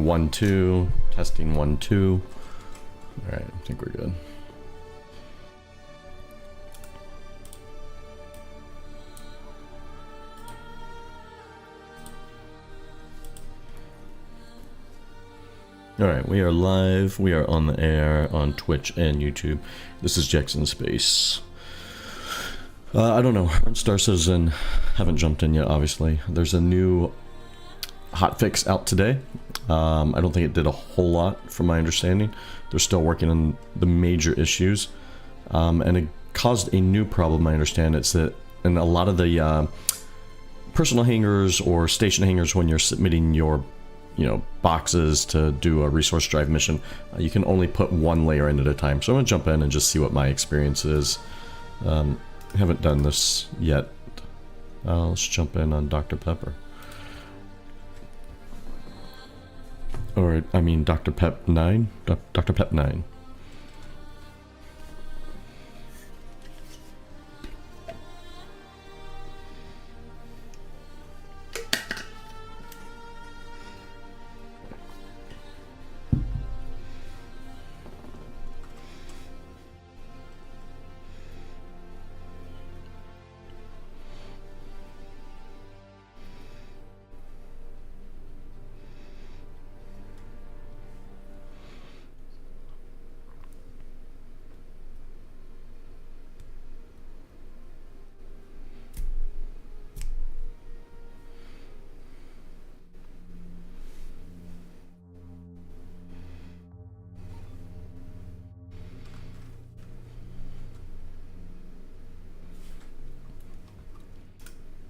1 2, testing 1 2. All right, I think we're good. All right, we are live. We are on the air on Twitch and YouTube. This is Jackson Space. I don't know. Star Citizen haven't jumped in yet. Obviously, there's a new hotfix out today. I don't think it did a whole lot, from my understanding. They're still working on the major issues, and it caused a new problem. I understand it's that in a lot of the personal hangars or station hangars, when you're submitting your boxes to do a resource drive mission, you can only put one layer in at a time. So I'm gonna jump in and just see what my experience is. I haven't done this yet. Let's jump in on Dr. Pepper. Or, I mean, Dr. Pep 9? Dr. Pep 9.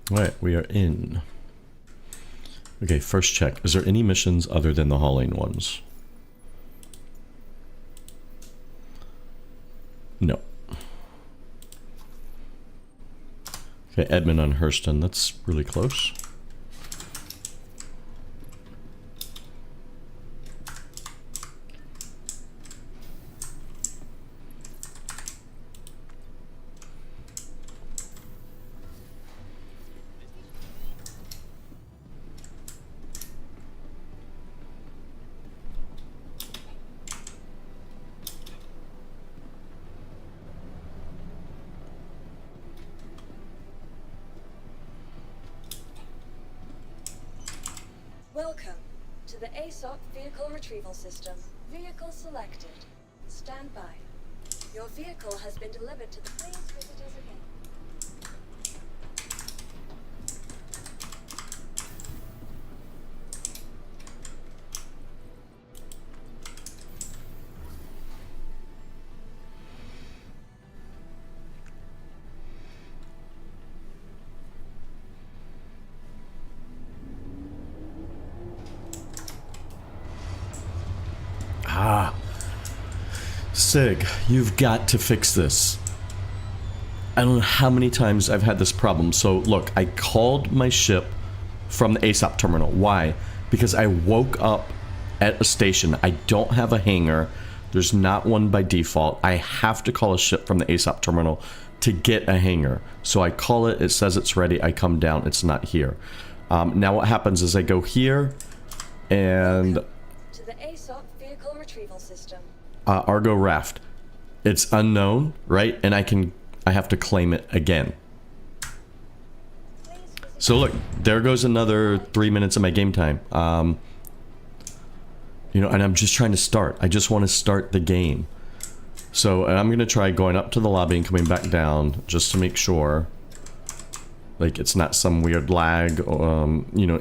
Alright, we are in. Okay, first check. Is there any missions other than the hauling ones? No. Okay, Edmund on Hurston. That's really close. Welcome to the ASOP Vehicle Retrieval System. Vehicle selected. Stand by. Your vehicle has been delivered to the... Please visit us again. Sig, you've got to fix this. I don't know how many times I've had this problem. So look, I called my ship from the ASOP terminal. Why? Because I woke up at a station. I don't have a hangar. There's not one by default. I have to call a ship from the ASOP terminal to get a hangar. So I call it, it says it's ready, I come down, it's not here. Now what happens is I go here and... To the ASOP Vehicle Retrieval System. Argo Raft. It's unknown, right? And I have to claim it again. So look, there goes another 3 minutes of my game time. And I'm just trying to start. I just want to start the game. So I'm gonna try going up to the lobby and coming back down just to make sure, like, it's not some weird lag,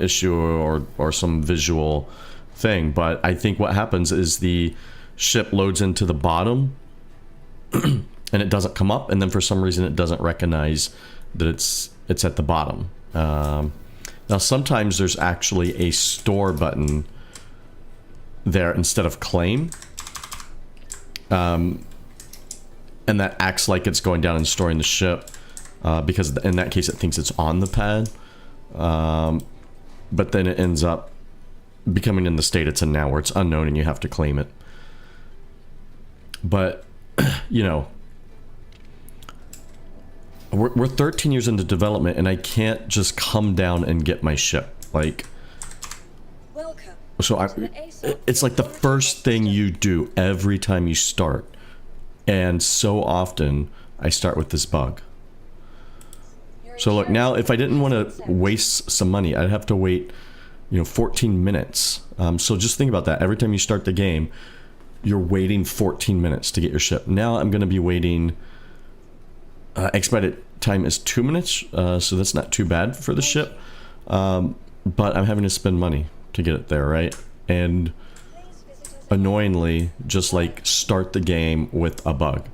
issue or some visual thing. But I think what happens is the ship loads into the bottom and it doesn't come up, and then for some reason it doesn't recognize that it's at the bottom. Now sometimes there's actually a store button there instead of claim, and that acts like it's going down and storing the ship, because in that case it thinks it's on the pad, but then it ends up becoming in the state it's in now, where it's unknown and you have to claim it. But, we're 13 years into development, and I can't just come down and get my ship. Like... Welcome So it's like the first thing you do every time you start. And so often I start with this bug. So look, now if I didn't want to waste some money, I'd have to wait, 14 minutes. So just think about that. Every time you start the game, you're waiting 14 minutes to get your ship. Now I'm going to be waiting, expedited time is 2 minutes, so that's not too bad for the ship. But I'm having to spend money to get it there, right? And annoyingly, just like start the game with a bug.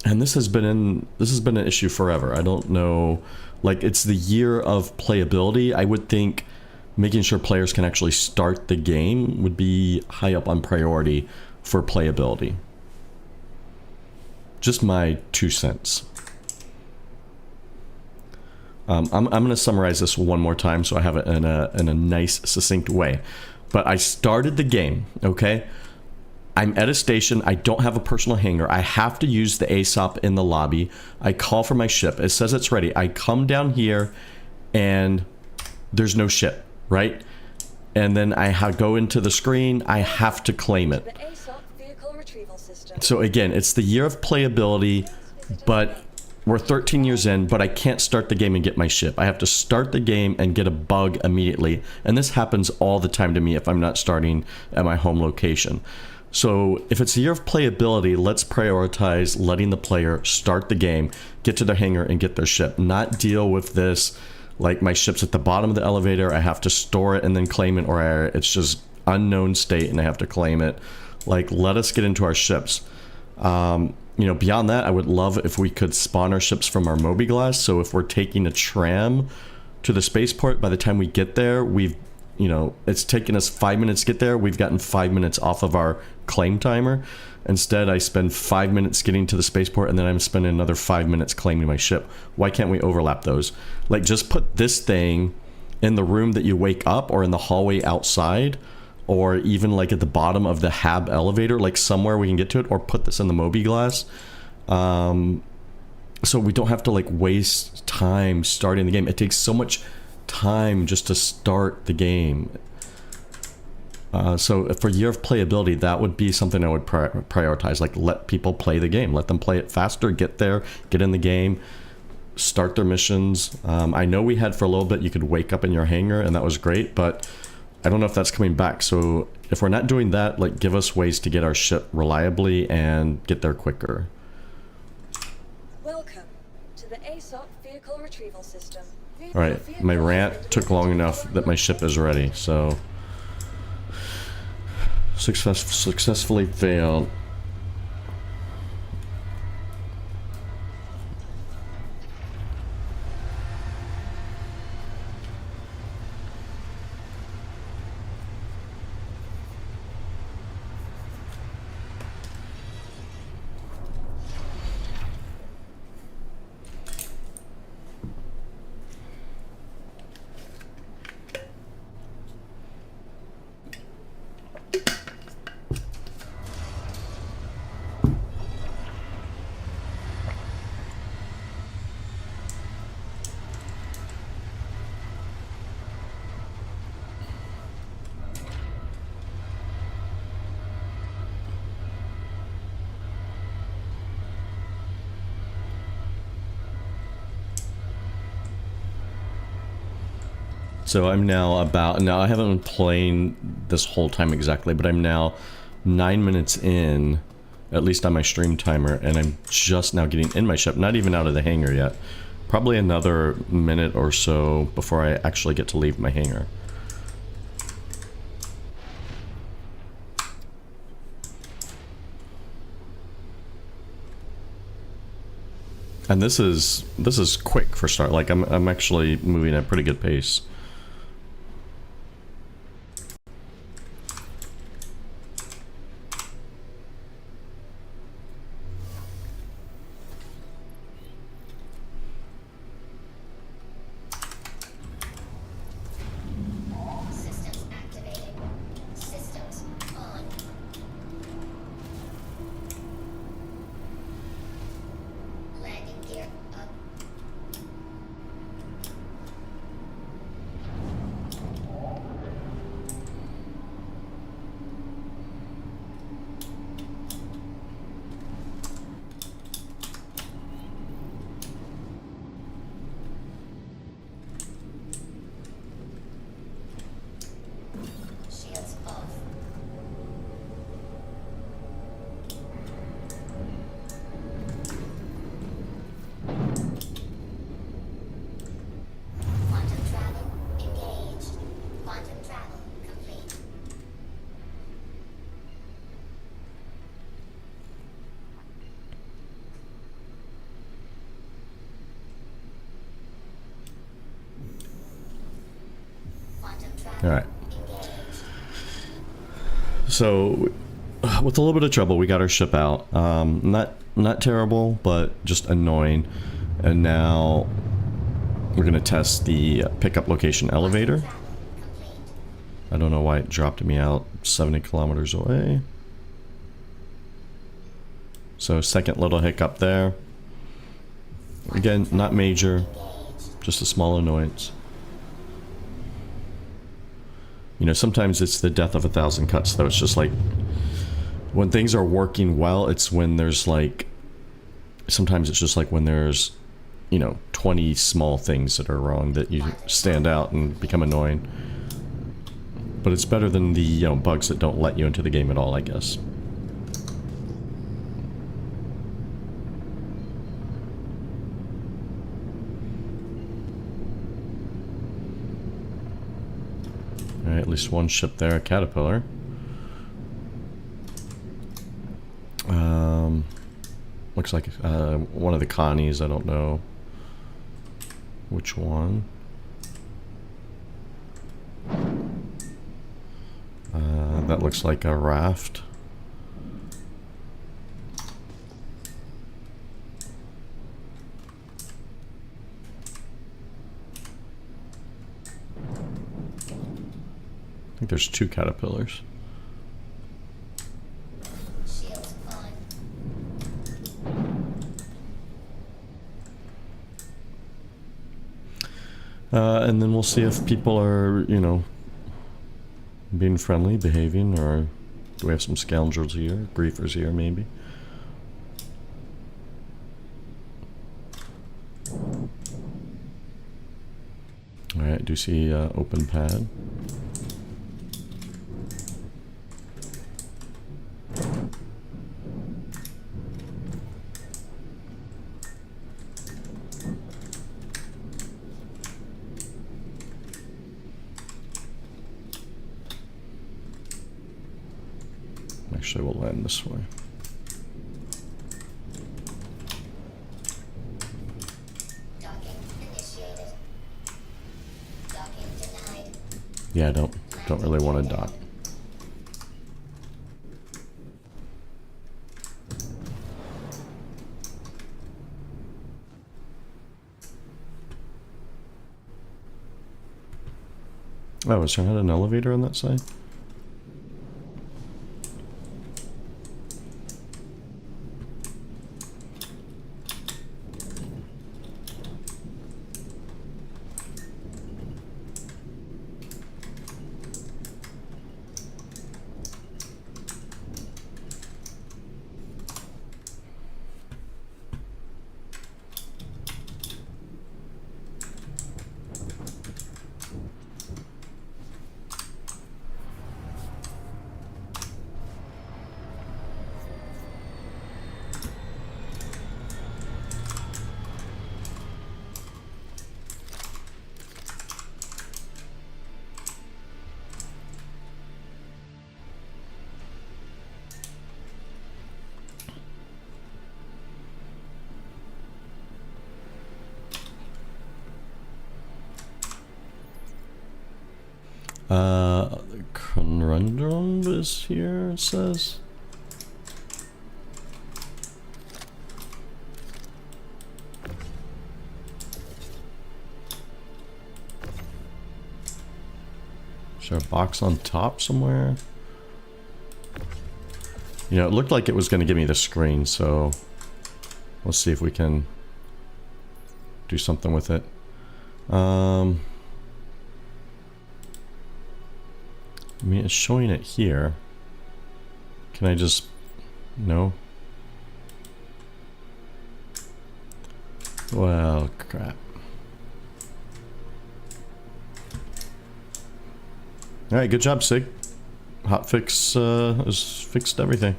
And this has been an issue forever. I don't know, like, it's the year of playability. I would think making sure players can actually start the game would be high up on priority for playability. Just my 2 cents. I'm going to summarize this one more time so I have it in a nice, succinct way. But I started the game, okay? I'm at a station. I don't have a personal hangar. I have to use the ASOP in the lobby. I call for my ship. It says it's ready. I come down here and there's no ship, right? And then I go into the screen. I have to claim it. So again, it's the year of playability, but we're 13 years in, but I can't start the game and get my ship. I have to start the game and get a bug immediately. And this happens all the time to me if I'm not starting at my home location. So if it's a year of playability, let's prioritize letting the player start the game, get to their hangar, and get their ship. Not deal with this, like my ship's at the bottom of the elevator, I have to store it and then claim it, or it's just unknown state and I have to claim it. Like, let us get into our ships. Beyond that, I would love if we could spawn our ships from our mobiGlas. So if we're taking a tram to the spaceport, by the time we get there, it's taken us 5 minutes to get there. We've gotten 5 minutes off of our claim timer. Instead, I spend 5 minutes getting to the spaceport, and then I'm spending another 5 minutes claiming my ship. Why can't we overlap those? Like, just put this thing in the room that you wake up, or in the hallway outside, or even like at the bottom of the hab elevator, like somewhere we can get to it, or put this in the mobiGlas. So we don't have to like waste time starting the game. It takes so much time just to start the game. So for year of playability, that would be something I would prioritize. Like, let people play the game, let them play it faster, get there, get in the game, start their missions. I know we had for a little bit you could wake up in your hangar, and that was great, but I don't know if that's coming back. So if we're not doing that, like, give us ways to get our ship reliably and get there quicker. Welcome to the ASOP vehicle retrieval system. All right, my rant took long enough that my ship is ready, so successfully failed. So I'm now I haven't been playing this whole time exactly, but I'm now 9 minutes in, at least on my stream timer, and I'm just now getting in my ship, not even out of the hangar yet. Probably another minute or so before I actually get to leave my hangar. And this is quick for start. Like, I'm actually moving at a pretty good pace. Alright. So, with a little bit of trouble, we got our ship out. Not terrible, but just annoying. And now we're gonna test the pickup location elevator. I don't know why it dropped me out 70 kilometers away. So second little hiccup there. Again, not major, just a small annoyance. You know, sometimes it's the death of 1,000 cuts, though. It's just like, when things are working well, it's when there's like, sometimes it's just like when there's, you know, 20 small things that are wrong that you stand out and become annoying. But it's better than the, you know, bugs that don't let you into the game at all, I guess. Alright, at least one ship there, a caterpillar. Looks like one of the Connies, I don't know which one. That looks like a raft. I think there's 2 caterpillars. And then we'll see if people are, you know, being friendly, behaving, or do we have some scoundrels here, griefers here, maybe? Alright, I do see open pad. Actually, we'll land this way. Docking initiated. Docking denied. Yeah, I don't really want to dock. Oh, is there not an elevator on that side? Conundrum is here, it says. Is there a box on top somewhere? You know, it looked like it was going to give me the screen, so let's see if we can do something with it. I mean, it's showing it here. Can I just... No? Well, crap. Alright, good job, Sig. Hotfix has fixed everything.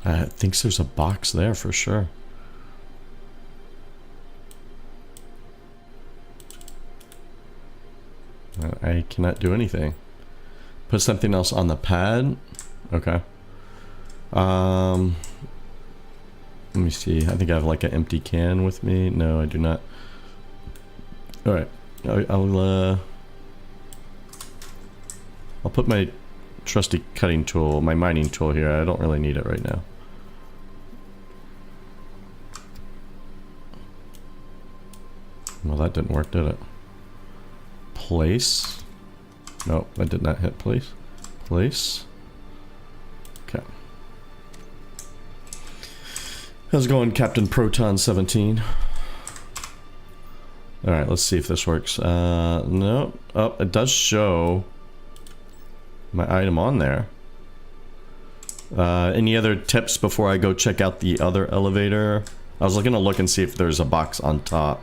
I think there's a box there for sure. I cannot do anything. Put something else on the pad. Okay. Let me see. I think I have like an empty can with me. No, I do not. All right. I'll put my trusty cutting tool, my mining tool here. I don't really need it right now. Well, that didn't work, did it? Place. Nope, that did not hit place. Place. Okay. How's it going, Captain Proton 17? Alright, let's see if this works. No. Oh, it does show my item on there. Any other tips before I go check out the other elevator? I was looking to look and see if there's a box on top.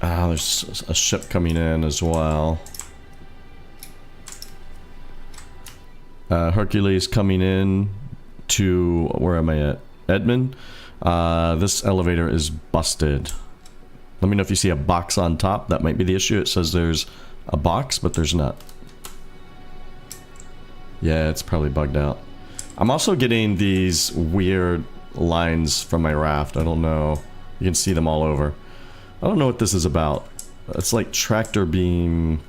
Ah, there's a ship coming in as well. Hercules coming in to, where am I at? Edmund. This elevator is busted. Let me know if you see a box on top. That might be the issue. It says there's a box, but there's not. Yeah, it's probably bugged out. I'm also getting these weird lines from my raft. I don't know. You can see them all over. I don't know what this is about. It's like tractor beam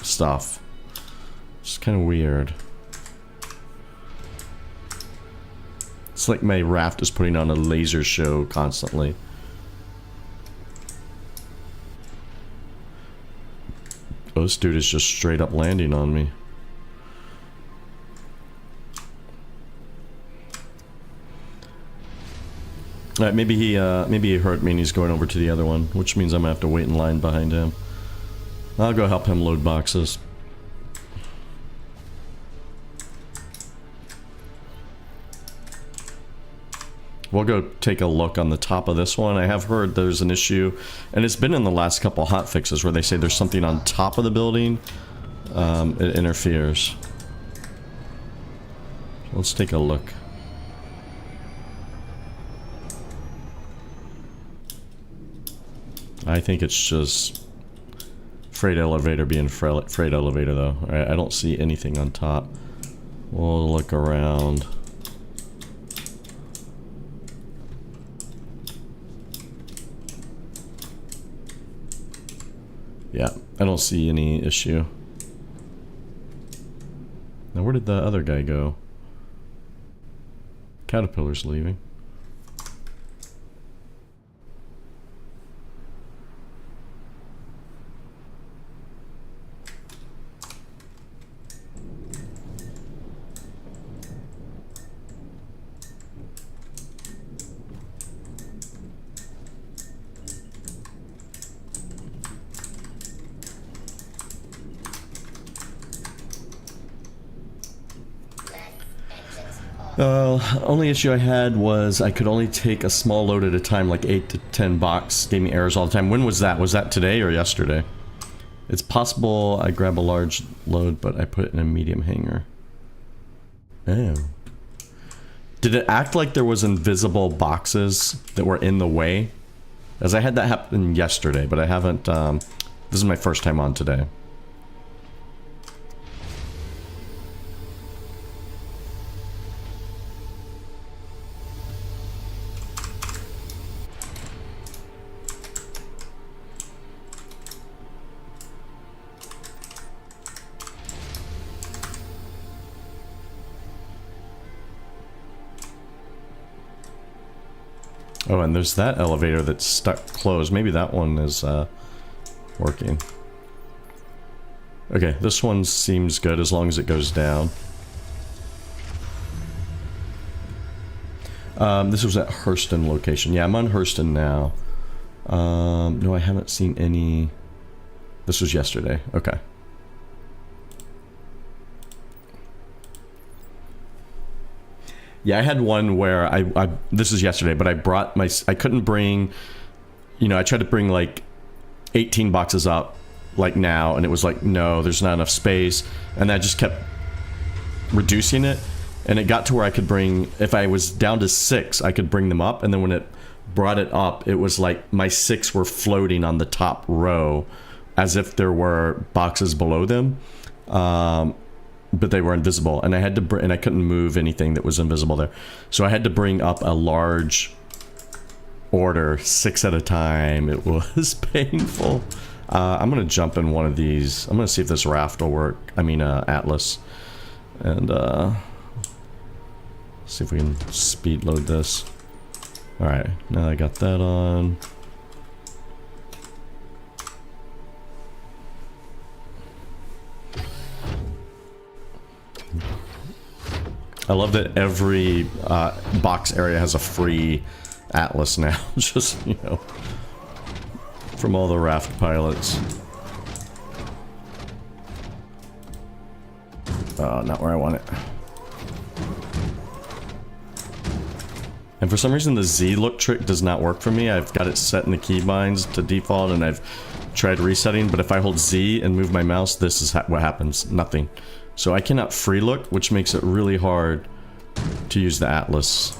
stuff. It's kind of weird. It's like my raft is putting on a laser show constantly. Oh, this dude is just straight up landing on me. Alright, maybe he hurt me and he's going over to the other one, which means I'm gonna have to wait in line behind him. I'll go help him load boxes. We'll go take a look on the top of this one. I have heard there's an issue, and it's been in the last couple hot fixes where they say there's something on top of the building. It interferes. Let's take a look. I think it's just freight elevator being freight elevator though. Alright, I don't see anything on top. We'll look around. Yeah, I don't see any issue. Now where did the other guy go? Caterpillar's leaving. Only issue I had was I could only take a small load at a time, like 8 to 10 box. Gave me errors all the time. When was that? Was that today or yesterday? It's possible I grab a large load, but I put it in a medium hanger. Oh. Did it act like there was invisible boxes that were in the way? As I had that happen yesterday, but I haven't, this is my first time on today. Oh, and there's that elevator that's stuck closed. Maybe that one is working. Okay, this one seems good as long as it goes down. This was at Hurston location. Yeah, I'm on Hurston now. No, I haven't seen any... This was yesterday. Okay. Yeah, I had one where I this is yesterday, but I brought my, I couldn't bring, you know, I tried to bring like 18 boxes up like now, and it was like, no, there's not enough space, and I just kept reducing it, and it got to where I could bring, if I was down to 6, I could bring them up, and then when it brought it up, it was like my 6 were floating on the top row as if there were boxes below them, but they were invisible, and I had to and I couldn't move anything that was invisible there, so I had to bring up a large order 6 at a time. It was painful. I'm gonna jump in one of these. I'm gonna see if this raft will work. I mean, Atlas, and see if we can speed load this. All right, now I got that on. I love that every box area has a free Atlas now. Just, you know, from all the raft pilots. Not where I want it. And for some reason the Z look trick does not work for me. I've got it set in the keybinds to default, and I've tried resetting, but if I hold Z and move my mouse, this is what happens. Nothing. So I cannot free look, which makes it really hard to use the Atlas.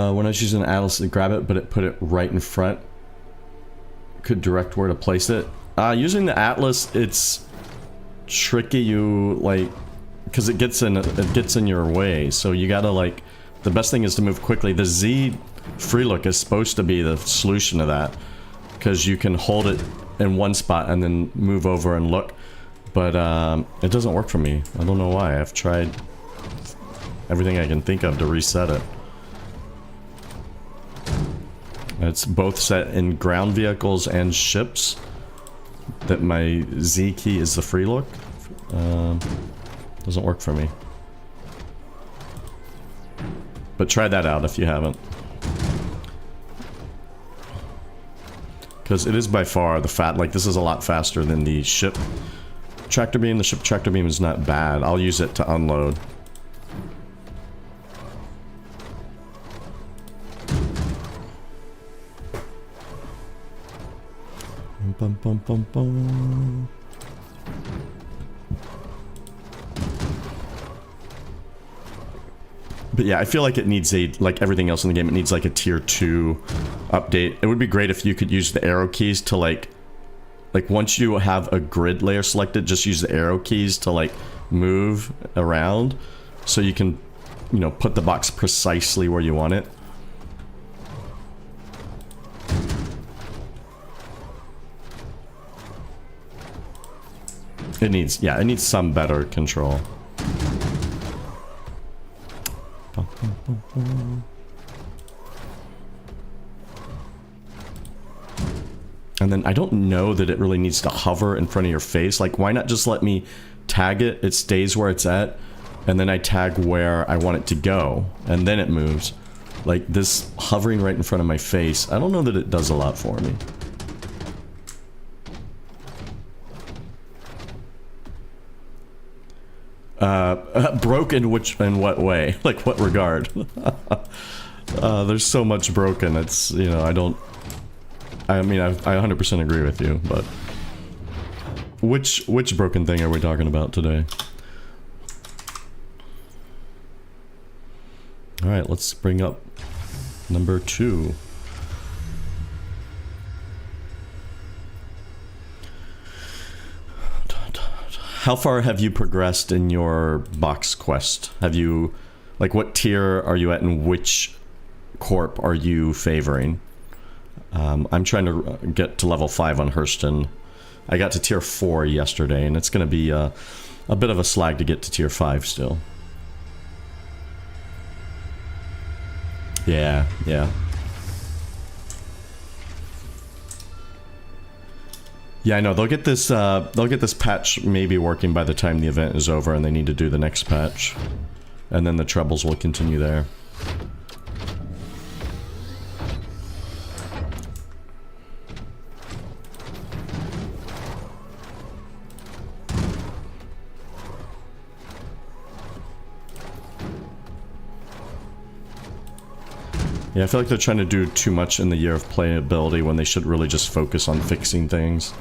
When I was using Atlas to grab it, but it put it right in front. Could direct where to place it. Using the Atlas, it's tricky. You like, because it gets in your way. So you gotta like, the best thing is to move quickly. The Z free look is supposed to be the solution to that, because you can hold it in one spot and then move over and look. But it doesn't work for me. I don't know why. I've tried everything I can think of to reset it. It's both set in ground vehicles and ships that my Z key is the free look. Doesn't work for me. But try that out if you haven't. Because it is by far like this is a lot faster than the ship tractor beam. The ship tractor beam is not bad. I'll use it to unload. Bum, bum, bum, bum. But yeah, I feel like it needs like everything else in the game, it needs like a tier 2 update. It would be great if you could use the arrow keys to like once you have a grid layer selected, just use the arrow keys to like move around so you can, you know, put the box precisely where you want it. It needs some better control. And then I don't know that it really needs to hover in front of your face. Like, why not just let me tag it? It stays where it's at, and then I tag where I want it to go, and then it moves. Like, this hovering right in front of my face, I don't know that it does a lot for me. Broken in what way? Like, what regard? There's so much broken, it's, you know, I mean, I 100% agree with you, but which broken thing are we talking about today? Alright, let's bring up number 2. How far have you progressed in your box quest? Have you, like, what tier are you at and which corp are you favoring? I'm trying to get to level 5 on Hurston. I got to tier 4 yesterday, and it's going to be a bit of a slag to get to tier 5 still. Yeah. Yeah, I know. They'll get this patch maybe working by the time the event is over, and they need to do the next patch. And then the troubles will continue there. Yeah, I feel like they're trying to do too much in the year of playability when they should really just focus on fixing things.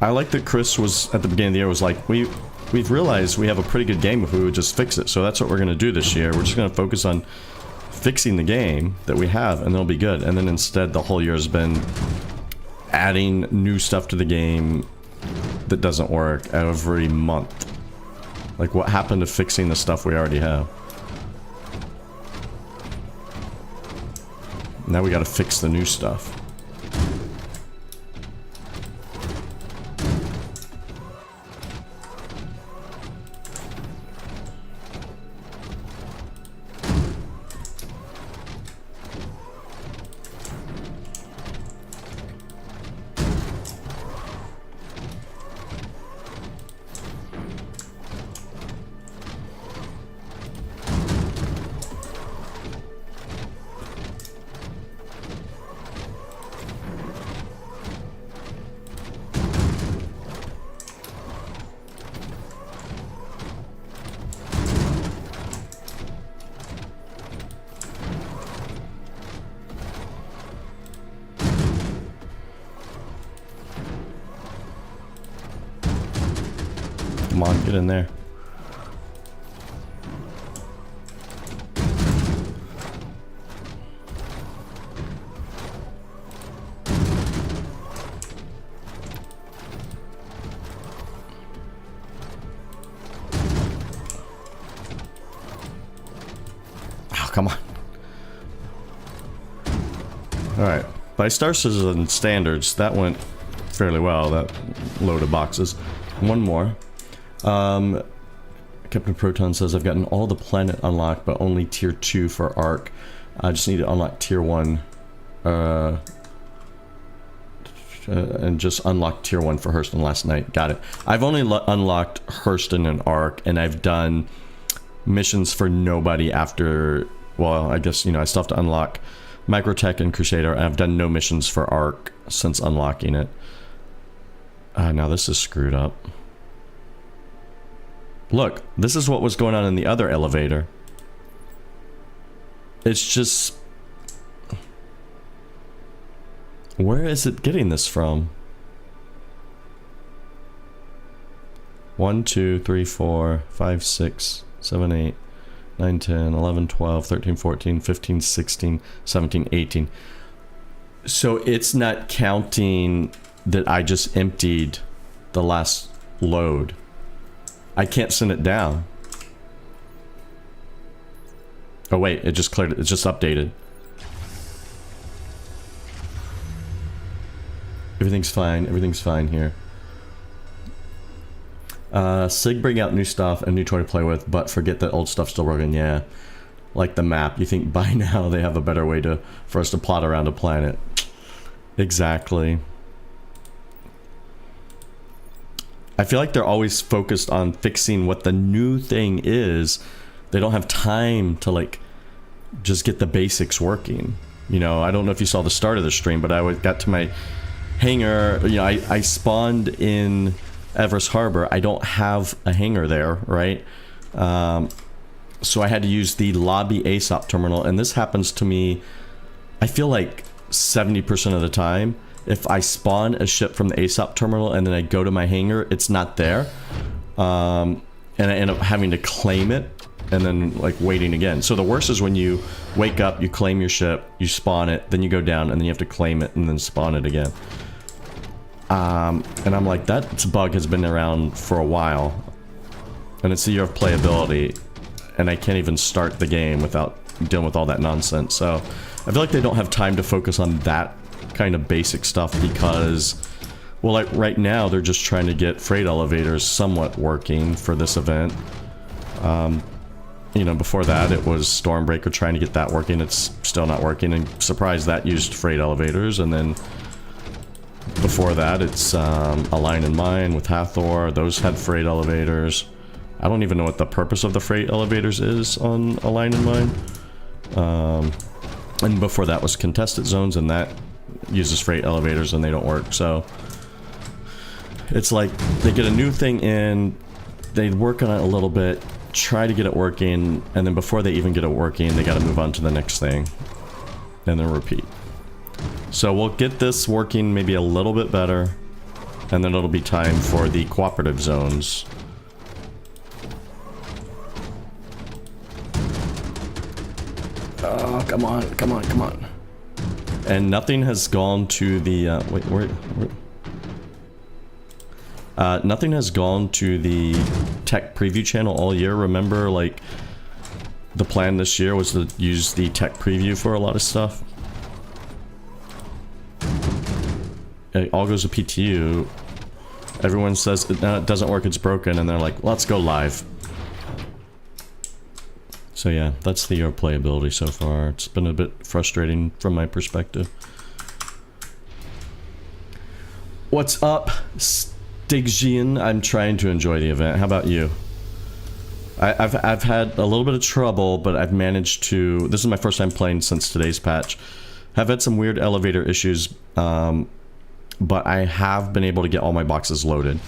I like that Chris was, at the beginning of the year, was like, we've realized we have a pretty good game if we would just fix it. So that's what we're going to do this year. We're just going to focus on fixing the game that we have, and it'll be good. And then instead, the whole year has been adding new stuff to the game that doesn't work every month. Like, what happened to fixing the stuff we already have? Now we got to fix the new stuff. Come on, get in there. Oh, come on. Alright. By Star Citizen standards, that went fairly well, that load of boxes. One more. Captain Proton says, I've gotten all the planet unlocked, but only tier 2 for Arc. I just need to unlock tier 1. And just unlock tier 1 for Hurston last night. Got it. I've only unlocked Hurston and Arc, and I've done missions for nobody after... Well, I guess, you know, I still have to unlock Microtech and Crusader, and I've done no missions for Arc since unlocking it. Now this is screwed up. Look, this is what was going on in the other elevator. It's just... Where is it getting this from? 1, 2, 3, 4, 5, 6, 7, 8, 9, 10, 11, 12, 13, 14, 15, 16, 17, 18. So it's not counting that I just emptied the last load. I can't send it down. Oh wait, it just cleared it. It's just updated. Everything's fine. Everything's fine here. Sig bring out new stuff and new toy to play with, but forget that old stuff's still working. Yeah, like the map. You think by now they have a better way for us to plot around a planet? Exactly. I feel like they're always focused on fixing what the new thing is. They don't have time to, like, just get the basics working. You know, I don't know if you saw the start of the stream, but I got to my hangar. You know, I spawned in Everest Harbor. I don't have a hangar there, right? So I had to use the lobby ASOP terminal, and this happens to me, I feel like 70% of the time. If I spawn a ship from the ASOP terminal and then I go to my hangar, it's not there. And I end up having to claim it and then, like, waiting again. So the worst is when you wake up, you claim your ship, you spawn it, then you go down, and then you have to claim it and then spawn it again. And I'm like, that bug has been around for a while. And it's a year of playability, and I can't even start the game without dealing with all that nonsense. So I feel like they don't have time to focus on that kind of basic stuff because, well, like right now they're just trying to get freight elevators somewhat working for this event. You know, before that it was Stormbreaker trying to get that working. It's still not working, and surprised that used freight elevators. And then before that it's Align and Mine with Hathor. Those had freight elevators. I don't even know what the purpose of the freight elevators is on Align and Mine. And before that was Contested Zones, and that uses freight elevators and they don't work. So It's like they get a new thing in, they work on it a little bit, try to get it working, and then before they even get it working, they got to move on to the next thing, and then repeat. So we'll get this working maybe a little bit better, and then it'll be time for the cooperative zones. Oh, come on, come on, come on. And nothing has gone to the, wait, where? Nothing has gone to the tech preview channel all year. Remember, like, the plan this year was to use the tech preview for a lot of stuff. It all goes to PTU. Everyone says it doesn't work, it's broken, and they're like, let's go live. So yeah, that's the playability so far. It's been a bit frustrating from my perspective. What's up, Stigjian? I'm trying to enjoy the event. How about you? I've had a little bit of trouble, but I've managed to... This is my first time playing since today's patch. Have had some weird elevator issues, but I have been able to get all my boxes loaded.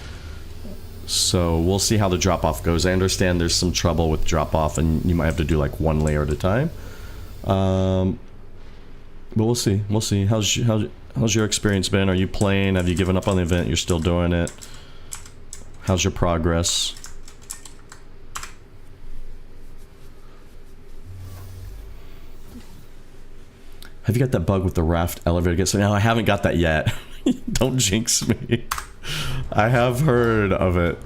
So we'll see how the drop-off goes. I understand there's some trouble with drop-off, and you might have to do like one layer at a time. But we'll see. We'll see. How's your experience been? Are you playing? Have you given up on the event? You're still doing it? How's your progress? Have you got that bug with the raft elevator? No, I haven't got that yet. Don't jinx me. I have heard of it.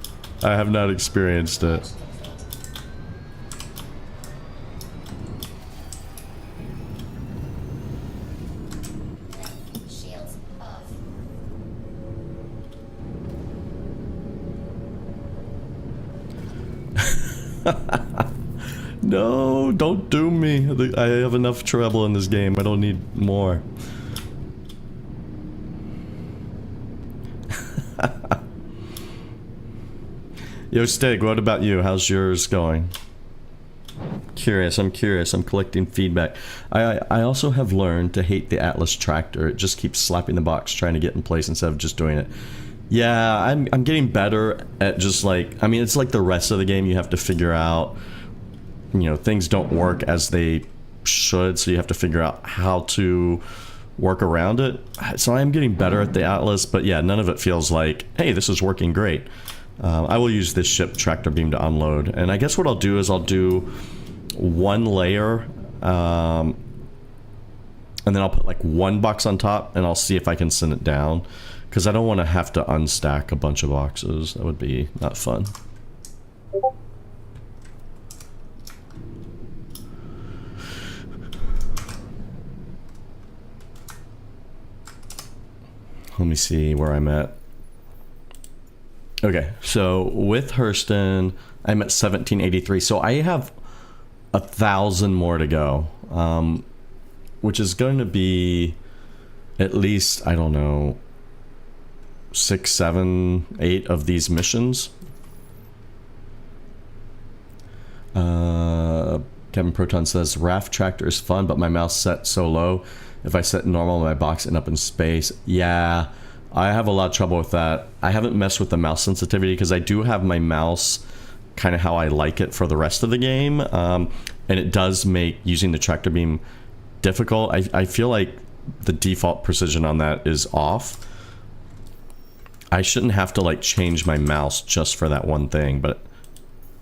I have not experienced it. Shields off. No, don't doom me. I have enough trouble in this game. I don't need more. Yo, Stig, what about you? How's yours going? I'm curious. I'm collecting feedback. I also have learned to hate the Atlas tractor. It just keeps slapping the box trying to get in place instead of just doing it. Yeah, I'm getting better at just like... I mean, it's like the rest of the game. You have to figure out... You know, things don't work as they should, so you have to figure out how to work around it. So I'm getting better at the Atlas, but yeah, none of it feels like, hey, this is working great. I will use this ship tractor beam to unload, and I guess what I'll do is I'll do one layer, and then I'll put like one box on top, and I'll see if I can send it down, because I don't want to have to unstack a bunch of boxes. That would be not fun. Let me see where I'm at. Okay, so with Hurston, I'm at 1783. So I have 1,000 more to go, which is going to be at least, I don't know, 6, 7, 8 of these missions. Kevin Proton says, Raft Tractor is fun, but my mouse set so low. If I set normal, my box end up in space. Yeah, I have a lot of trouble with that. I haven't messed with the mouse sensitivity because I do have my mouse kind of how I like it for the rest of the game. And it does make using the tractor beam difficult. I feel like the default precision on that is off. I shouldn't have to like change my mouse just for that one thing, but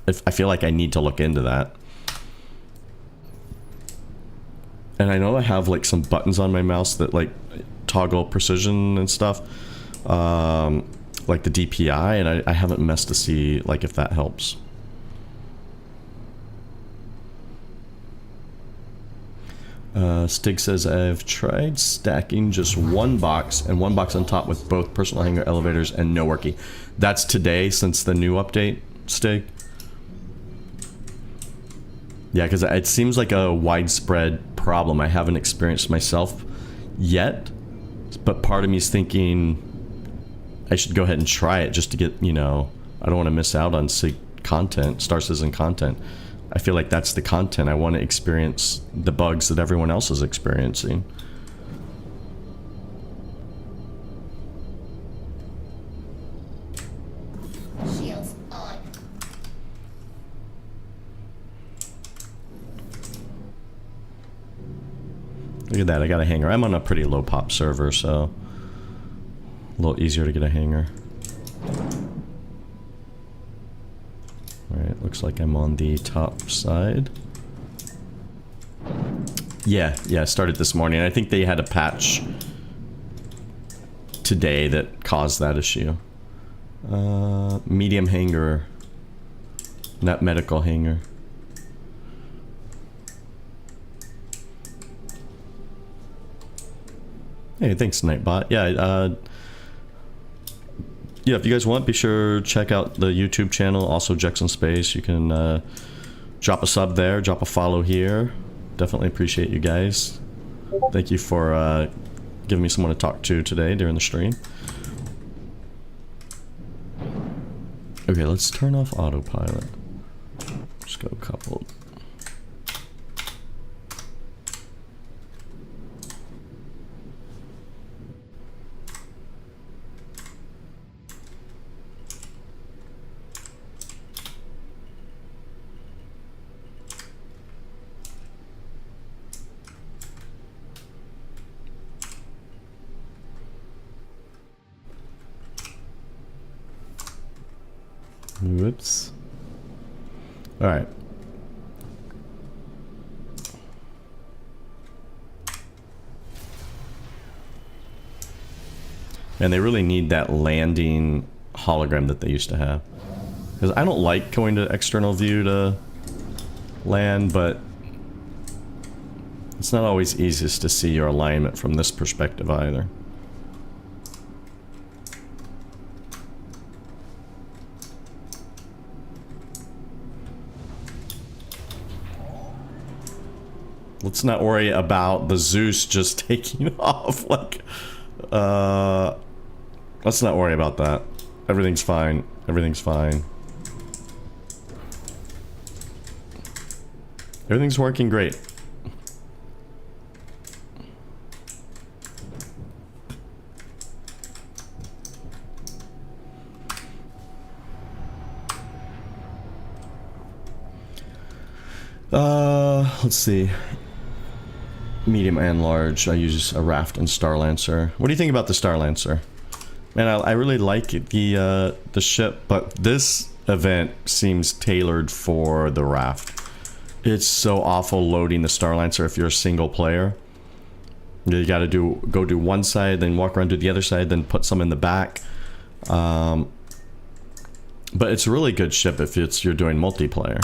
I feel like I need to look into that. And I know I have like some buttons on my mouse that like toggle precision and stuff, like the DPI, and I haven't messed to see like if that helps. Stig says, I've tried stacking just one box and one box on top with both personal hangar elevators and no working. That's today since the new update, Stig? Yeah, because it seems like a widespread problem. I haven't experienced myself yet, but part of me is thinking I should go ahead and try it just to get, you know, I don't want to miss out on content, Star Citizen content. I feel like that's the content. I want to experience the bugs that everyone else is experiencing. Look at that, I got a hanger. I'm on a pretty low pop server, so a little easier to get a hanger. Alright, looks like I'm on the top side. Yeah, I started this morning. I think they had a patch today that caused that issue. Medium hanger. Not medical hanger. Hey, thanks, Nightbot. Yeah, if you guys want, be sure to check out the YouTube channel, also Jackson Space. You can drop a sub there, drop a follow here. Definitely appreciate you guys. Thank you for giving me someone to talk to today during the stream. Okay, let's turn off autopilot. Just go coupled. Whoops. Alright. And they really need that landing hologram that they used to have. Because I don't like going to external view to land, but it's not always easiest to see your alignment from this perspective either. Let's not worry about the Zeus just taking off, like, let's not worry about that. Everything's fine. Everything's fine. Everything's working great. Let's see. Medium and large. I use a Raft and Star Lancer. What do you think about the Star Lancer? Man, I really like the ship, but this event seems tailored for the Raft. It's so awful loading the Star Lancer if you're a single player. You gotta go do one side, then walk around to the other side, then put some in the back. But it's a really good ship if you're doing multiplayer.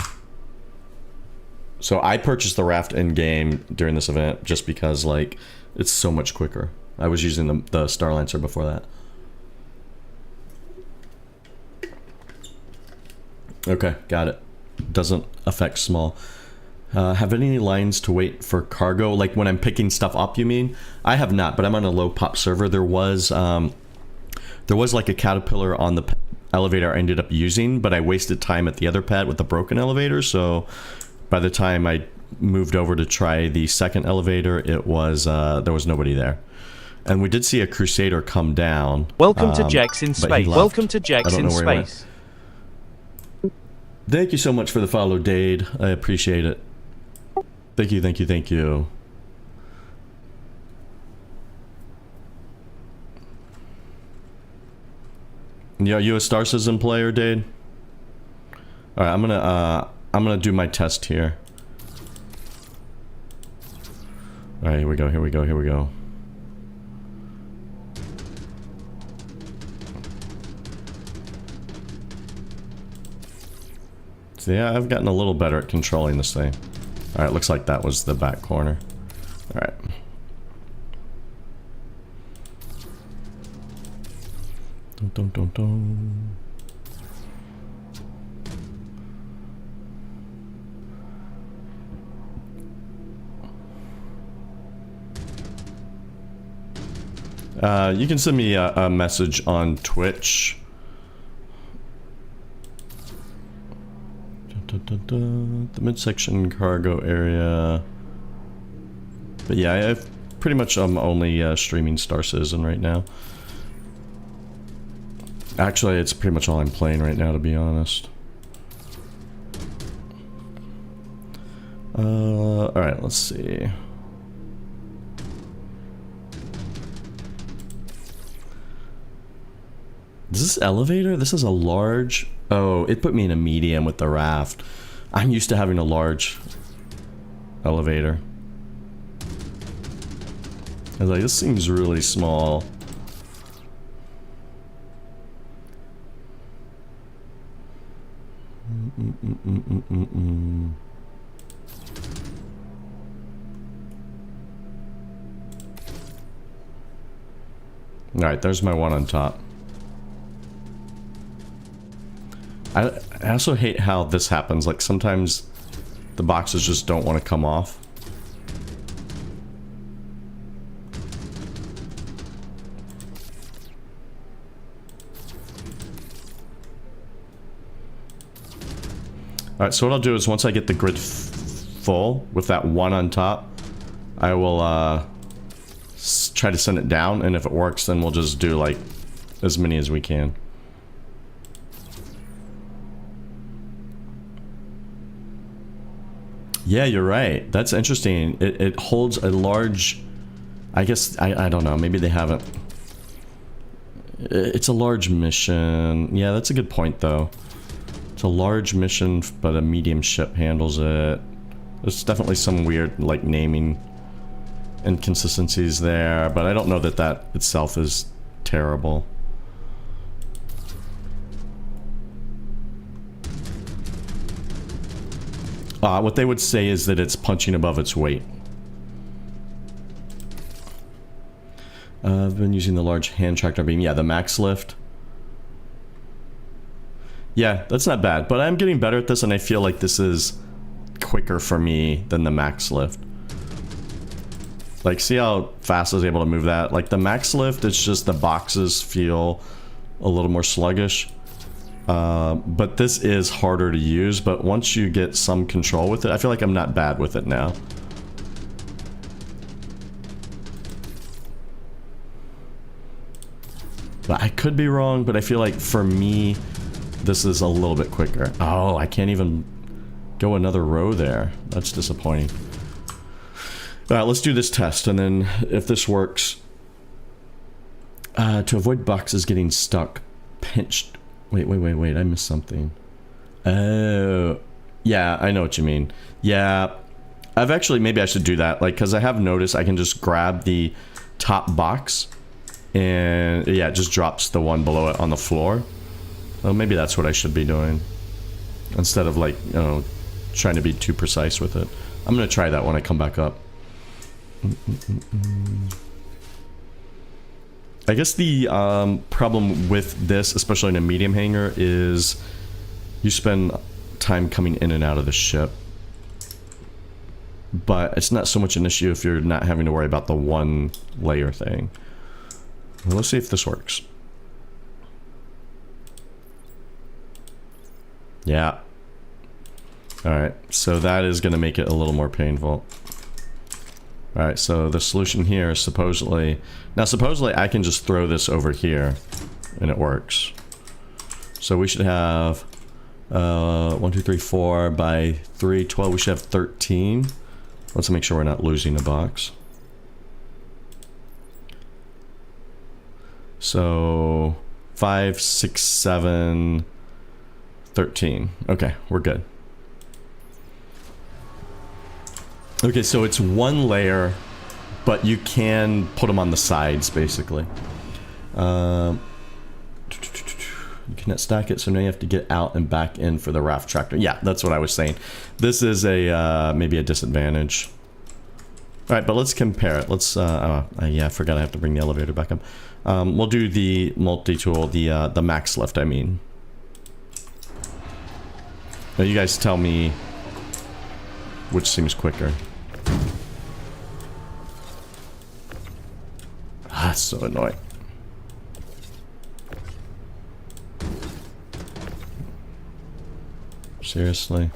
So I purchased the Raft in-game during this event just because, like, it's so much quicker. I was using the Star Lancer before that. Okay, got it. Doesn't affect small. Have any lines to wait for cargo? Like when I'm picking stuff up, you mean? I have not, but I'm on a low pop server. There was like a caterpillar on the elevator I ended up using, but I wasted time at the other pad with the broken elevator, so by the time I moved over to try the second elevator, it was there was nobody there. And we did see a Crusader come down. Welcome to Jax in Space. Welcome to Jax in Space. Thank you so much for the follow, Dade. I appreciate it. Thank you, thank you, thank you. Yeah, you a Star Citizen player, Dade? All right, I'm gonna do my test here. All right, here we go, here we go, here we go. So yeah, I've gotten a little better at controlling this thing. All right, looks like that was the back corner. All right. Dun, dun, dun, dun. You can send me a message on Twitch. The midsection cargo area. But yeah, I've pretty much only streaming Star Citizen right now. Actually, it's pretty much all I'm playing right now, to be honest. Alright, let's see. Is this elevator? This is a large... Oh, it put me in a medium with the raft. I'm used to having a large elevator. I was like, this seems really small. Alright, there's my one on top. I also hate how this happens. Like, sometimes the boxes just don't want to come off. Alright, so what I'll do is once I get the grid full with that one on top, I will try to send it down, and if it works, then we'll just do like as many as we can. Yeah, you're right. That's interesting. It holds a large... I guess, I don't know, maybe they haven't... It's a large mission. Yeah, that's a good point, though. It's a large mission, but a medium ship handles it. There's definitely some weird, like, naming inconsistencies there, but I don't know that that itself is terrible. What they would say is that it's punching above its weight. I've been using the large hand tractor beam. Yeah, the max lift. Yeah, that's not bad, but I'm getting better at this, and I feel like this is quicker for me than the max lift. Like, see how fast I was able to move that? Like, the max lift, it's just the boxes feel a little more sluggish. But this is harder to use, but once you get some control with it, I feel like I'm not bad with it now. But I could be wrong, but I feel like for me, this is a little bit quicker. Oh, I can't even go another row there. That's disappointing. Alright, let's do this test, and then if this works... to avoid boxes getting stuck, pinched... Wait, I missed something. Oh... Yeah, I know what you mean. Yeah, I've actually... Maybe I should do that, like, because I have noticed I can just grab the top box, and yeah, it just drops the one below it on the floor. Well, maybe that's what I should be doing. Instead of, like, you know, trying to be too precise with it. I'm gonna try that when I come back up. I guess the problem with this, especially in a medium hangar, is you spend time coming in and out of the ship. But it's not so much an issue if you're not having to worry about the one layer thing. Well, let's see if this works. Yeah. Alright, so that is going to make it a little more painful. Alright, so the solution here is supposedly... Now, supposedly I can just throw this over here, and it works. So we should have... 1, 2, 3, 4 by 3, 12. We should have 13. Let's make sure we're not losing the box. So... 5, 6, 7... 13. Okay, we're good. Okay, so it's one layer, but you can put them on the sides, basically. You cannot stack it, so now you have to get out and back in for the raft tractor. Yeah, that's what I was saying. This is a, maybe a disadvantage. Alright, but let's compare it. Let's, yeah, I forgot I have to bring the elevator back up. We'll do the multi-tool, the max lift, I mean. Now you guys tell me which seems quicker. Ah, that's so annoying. Seriously.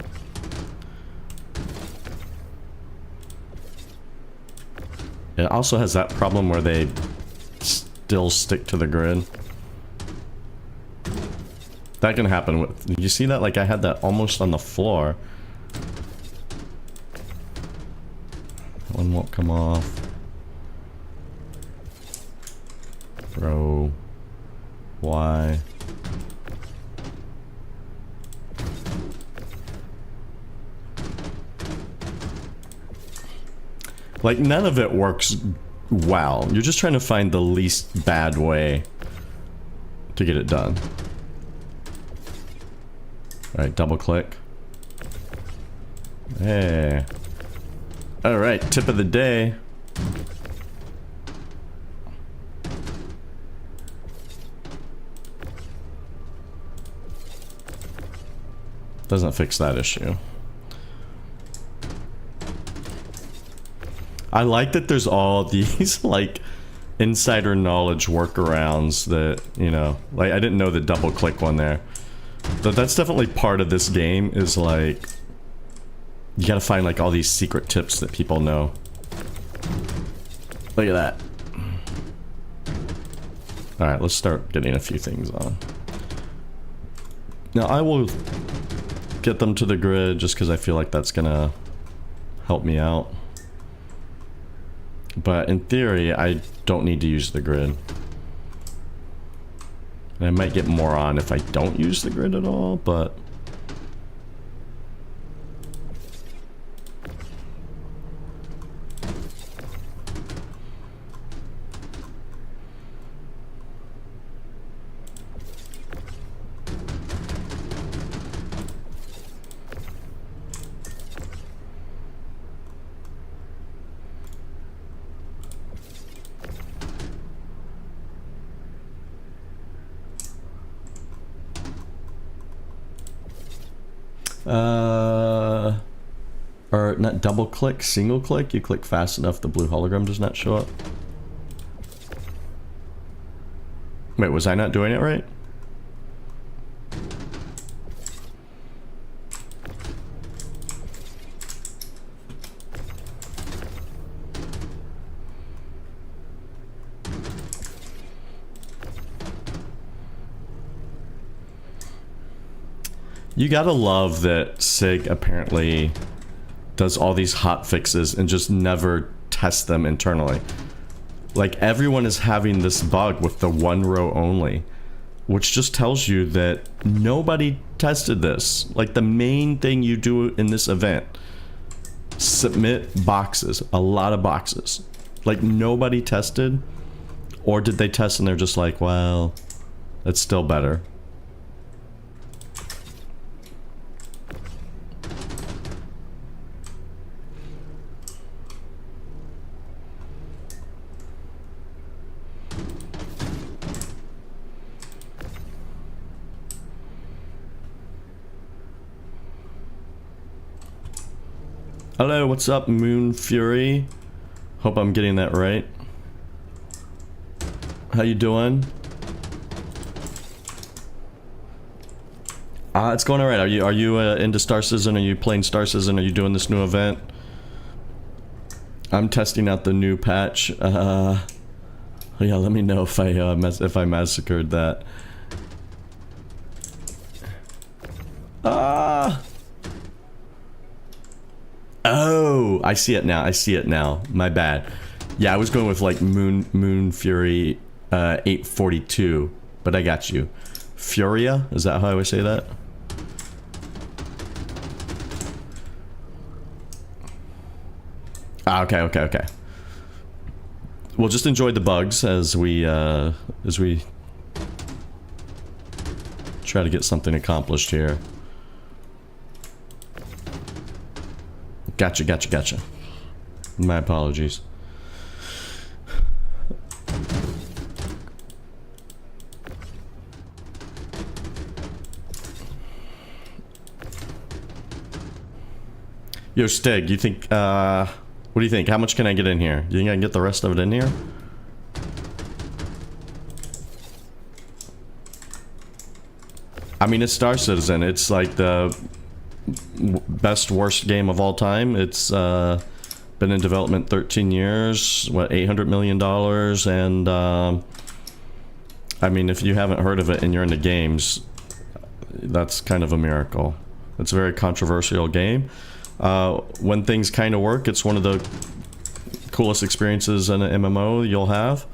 It also has that problem where they still stick to the grid. That can happen with... Did you see that? Like, I had that almost on the floor. One won't come off. Throw. Why? Like, none of it works well. You're just trying to find the least bad way to get it done. Alright, double click. Hey. Alright, tip of the day. Doesn't fix that issue. I like that there's all these, like, insider knowledge workarounds that, you know, like, I didn't know the double click one there. But that's definitely part of this game, is like, you gotta find, like, all these secret tips that people know. Look at that. Alright, let's start getting a few things on. Now, I will get them to the grid just because I feel like that's gonna help me out. But in theory, I don't need to use the grid. And I might get more on if I don't use the grid at all, but... or not double click, single click. You click fast enough, the blue hologram does not show up. Wait, was I not doing it right? You gotta love that SIG apparently does all these hot fixes and just never tests them internally. Like, everyone is having this bug with the one row only, which just tells you that nobody tested this. Like, the main thing you do in this event, submit boxes, a lot of boxes. Like, nobody tested, or did they test and they're just like, well, it's still better. Hello, what's up, Moon Fury? Hope I'm getting that right. How you doing? It's going alright. Are you into Star Citizen? Are you playing Star Citizen? Are you doing this new event? I'm testing out the new patch. Yeah, let me know if I massacred that. Oh, I see it now. I see it now. My bad. Yeah, I was going with like Moon Fury 842, but I got you. Furia? Is that how I would say that? Ah, okay. Well, just enjoy the bugs as we try to get something accomplished here. Gotcha. My apologies. Yo, Stig, you think, what do you think? How much can I get in here? Do you think I can get the rest of it in here? I mean, it's Star Citizen. It's like the best worst game of all time. It's been in development 13 years, what, $800 million, and I mean, if you haven't heard of it and you're into games, that's kind of a miracle. It's a very controversial game. When things kind of work, it's one of the coolest experiences in an MMO you'll have.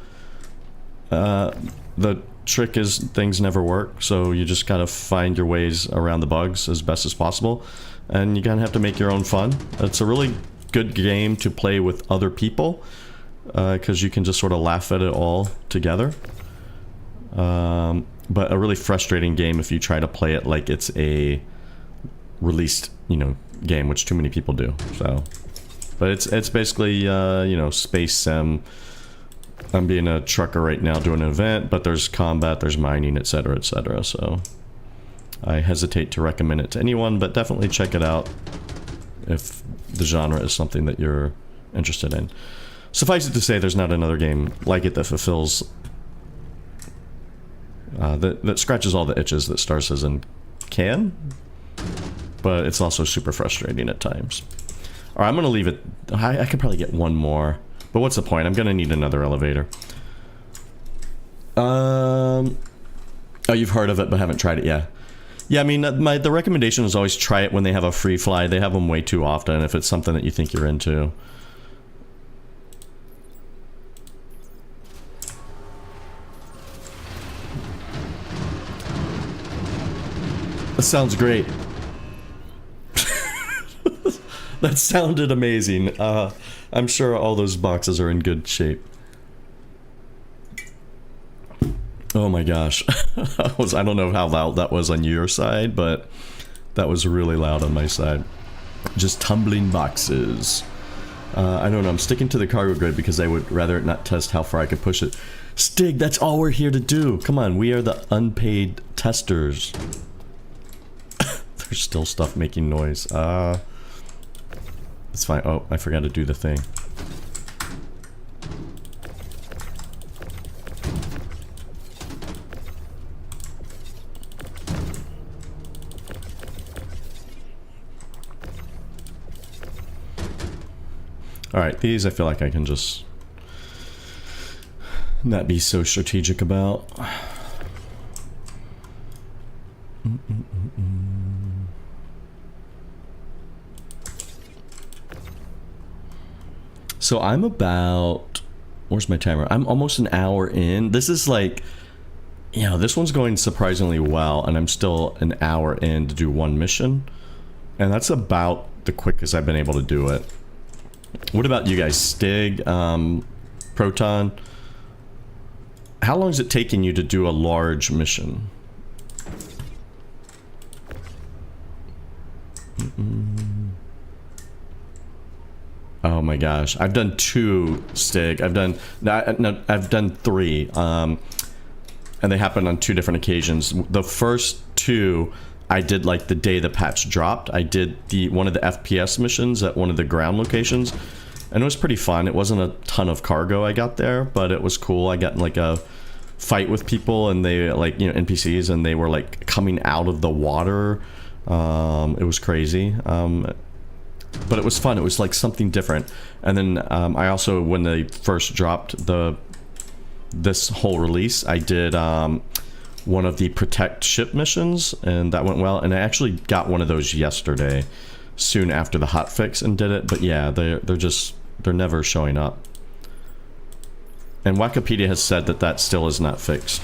The trick is things never work, so you just gotta find your ways around the bugs as best as possible, and you kind of have to make your own fun. It's a really good game to play with other people, because you can just sort of laugh at it all together. But a really frustrating game if you try to play it like it's a released, you know, game, which too many people do. So, but it's basically you know, space sim. I'm being a trucker right now doing an event, but there's combat, there's mining, etc., etc. So I hesitate to recommend it to anyone, but definitely check it out if the genre is something that you're interested in. Suffice it to say, there's not another game like it that fulfills that scratches all the itches that Star Citizen can, but it's also super frustrating at times. Alright, I'm gonna leave it. I could probably get one more, but what's the point? I'm gonna need another elevator. Oh, you've heard of it but haven't tried it. Yeah, I mean, the recommendation is always try it when they have a free fly. They have them way too often if it's something that you think you're into. That sounds great. That sounded amazing. I'm sure all those boxes are in good shape. Oh my gosh. I don't know how loud that was on your side, but that was really loud on my side. Just tumbling boxes. I don't know, I'm sticking to the cargo grid because I would rather not test how far I could push it. Stig, that's all we're here to do. Come on, we are the unpaid testers. There's still stuff making noise. It's fine. Oh, I forgot to do the thing. Alright, these I feel like I can just not be so strategic about. So I'm about, where's my timer? I'm almost an hour in. This is like, you know, this one's going surprisingly well, and I'm still an hour in to do one mission. And that's about the quickest I've been able to do it. What about you guys? Stig, Proton? How long is it taking you to do a large mission? Oh my gosh, I've done 2, Stig. I've done I've done 3, and they happened on 2 different occasions. The first 2 I did like the day the patch dropped. I did one of the FPS missions at one of the ground locations, and it was pretty fun. It wasn't a ton of cargo I got there, but it was cool. I got in like a fight with people, and they like, you know, NPCs, and they were like coming out of the water. It was crazy. But it was fun. It was like something different. And then I also, when they first dropped this whole release, I did one of the protect ship missions, and that went well. And I actually got one of those yesterday, soon after the hotfix, and did it. But yeah, they're never showing up. And Wikipedia has said that that still is not fixed.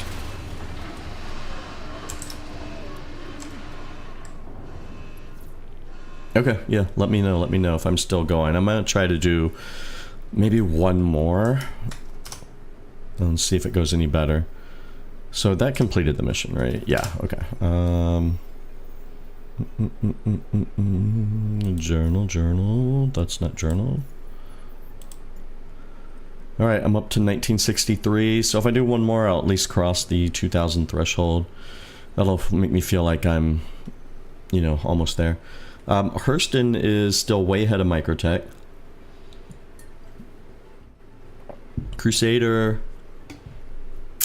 Okay, yeah, let me know if I'm still going. I'm gonna try to do maybe one more and see if it goes any better. So that completed the mission, right? Yeah, okay. Journal, that's not journal. Alright, I'm up to 1963, so if I do one more, I'll at least cross the 2000 threshold. That'll make me feel like I'm, you know, almost there. Hurston is still way ahead of Microtech. Crusader,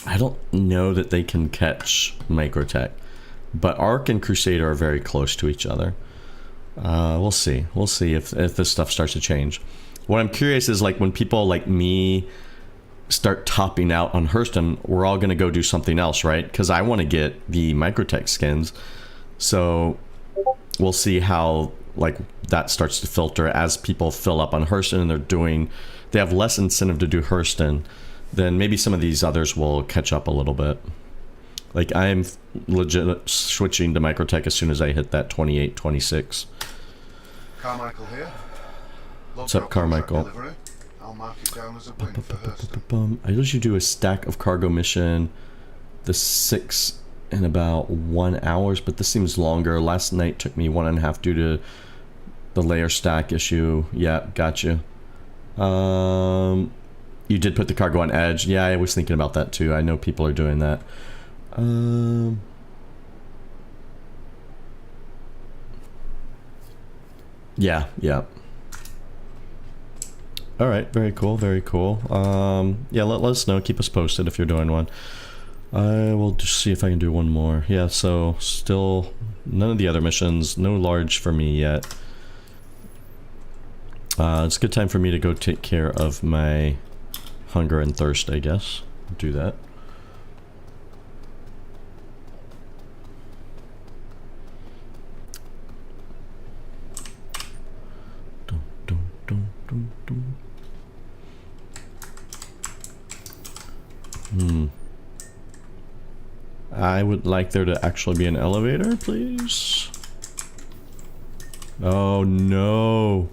I don't know that they can catch Microtech, but Arc and Crusader are very close to each other. We'll see. We'll see if this stuff starts to change. What I'm curious is, like, when people like me start topping out on Hurston, we're all going to go do something else, right? Because I want to get the Microtech skins. So we'll see how, like, that starts to filter as people fill up on Hurston and they have less incentive to do Hurston. Then maybe some of these others will catch up a little bit. Like, I'm legit switching to Microtech as soon as I hit that 28, 26. Carmichael here. What's up, Carmichael? I'll mark it down as a win for Hurston. I usually do a stack of cargo mission, the 6 in about 1 hour, but this seems longer. Last night took me 1.5 due to the layer stack issue. Yeah, got you. You did put the cargo on edge. Yeah, I was thinking about that too. I know people are doing that. Yeah, yeah. All right, very cool, very cool. Yeah, let us know. Keep us posted if you're doing one. I will just see if I can do one more. Yeah, so still none of the other missions. No large for me yet. It's a good time for me to go take care of my hunger and thirst, I guess. Do that. I would like there to actually be an elevator, please. Oh no.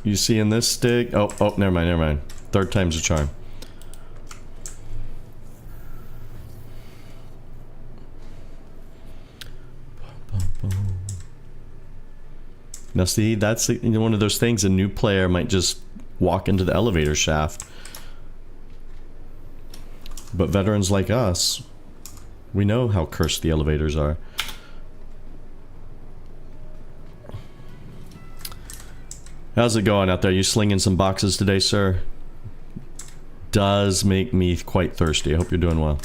You see in this stick? Oh, never mind, never mind. Third time's a charm. Now see, that's one of those things a new player might just walk into the elevator shaft. But veterans like us, we know how cursed the elevators are. How's it going out there? You slinging some boxes today, sir? Does make me quite thirsty. I hope you're doing well.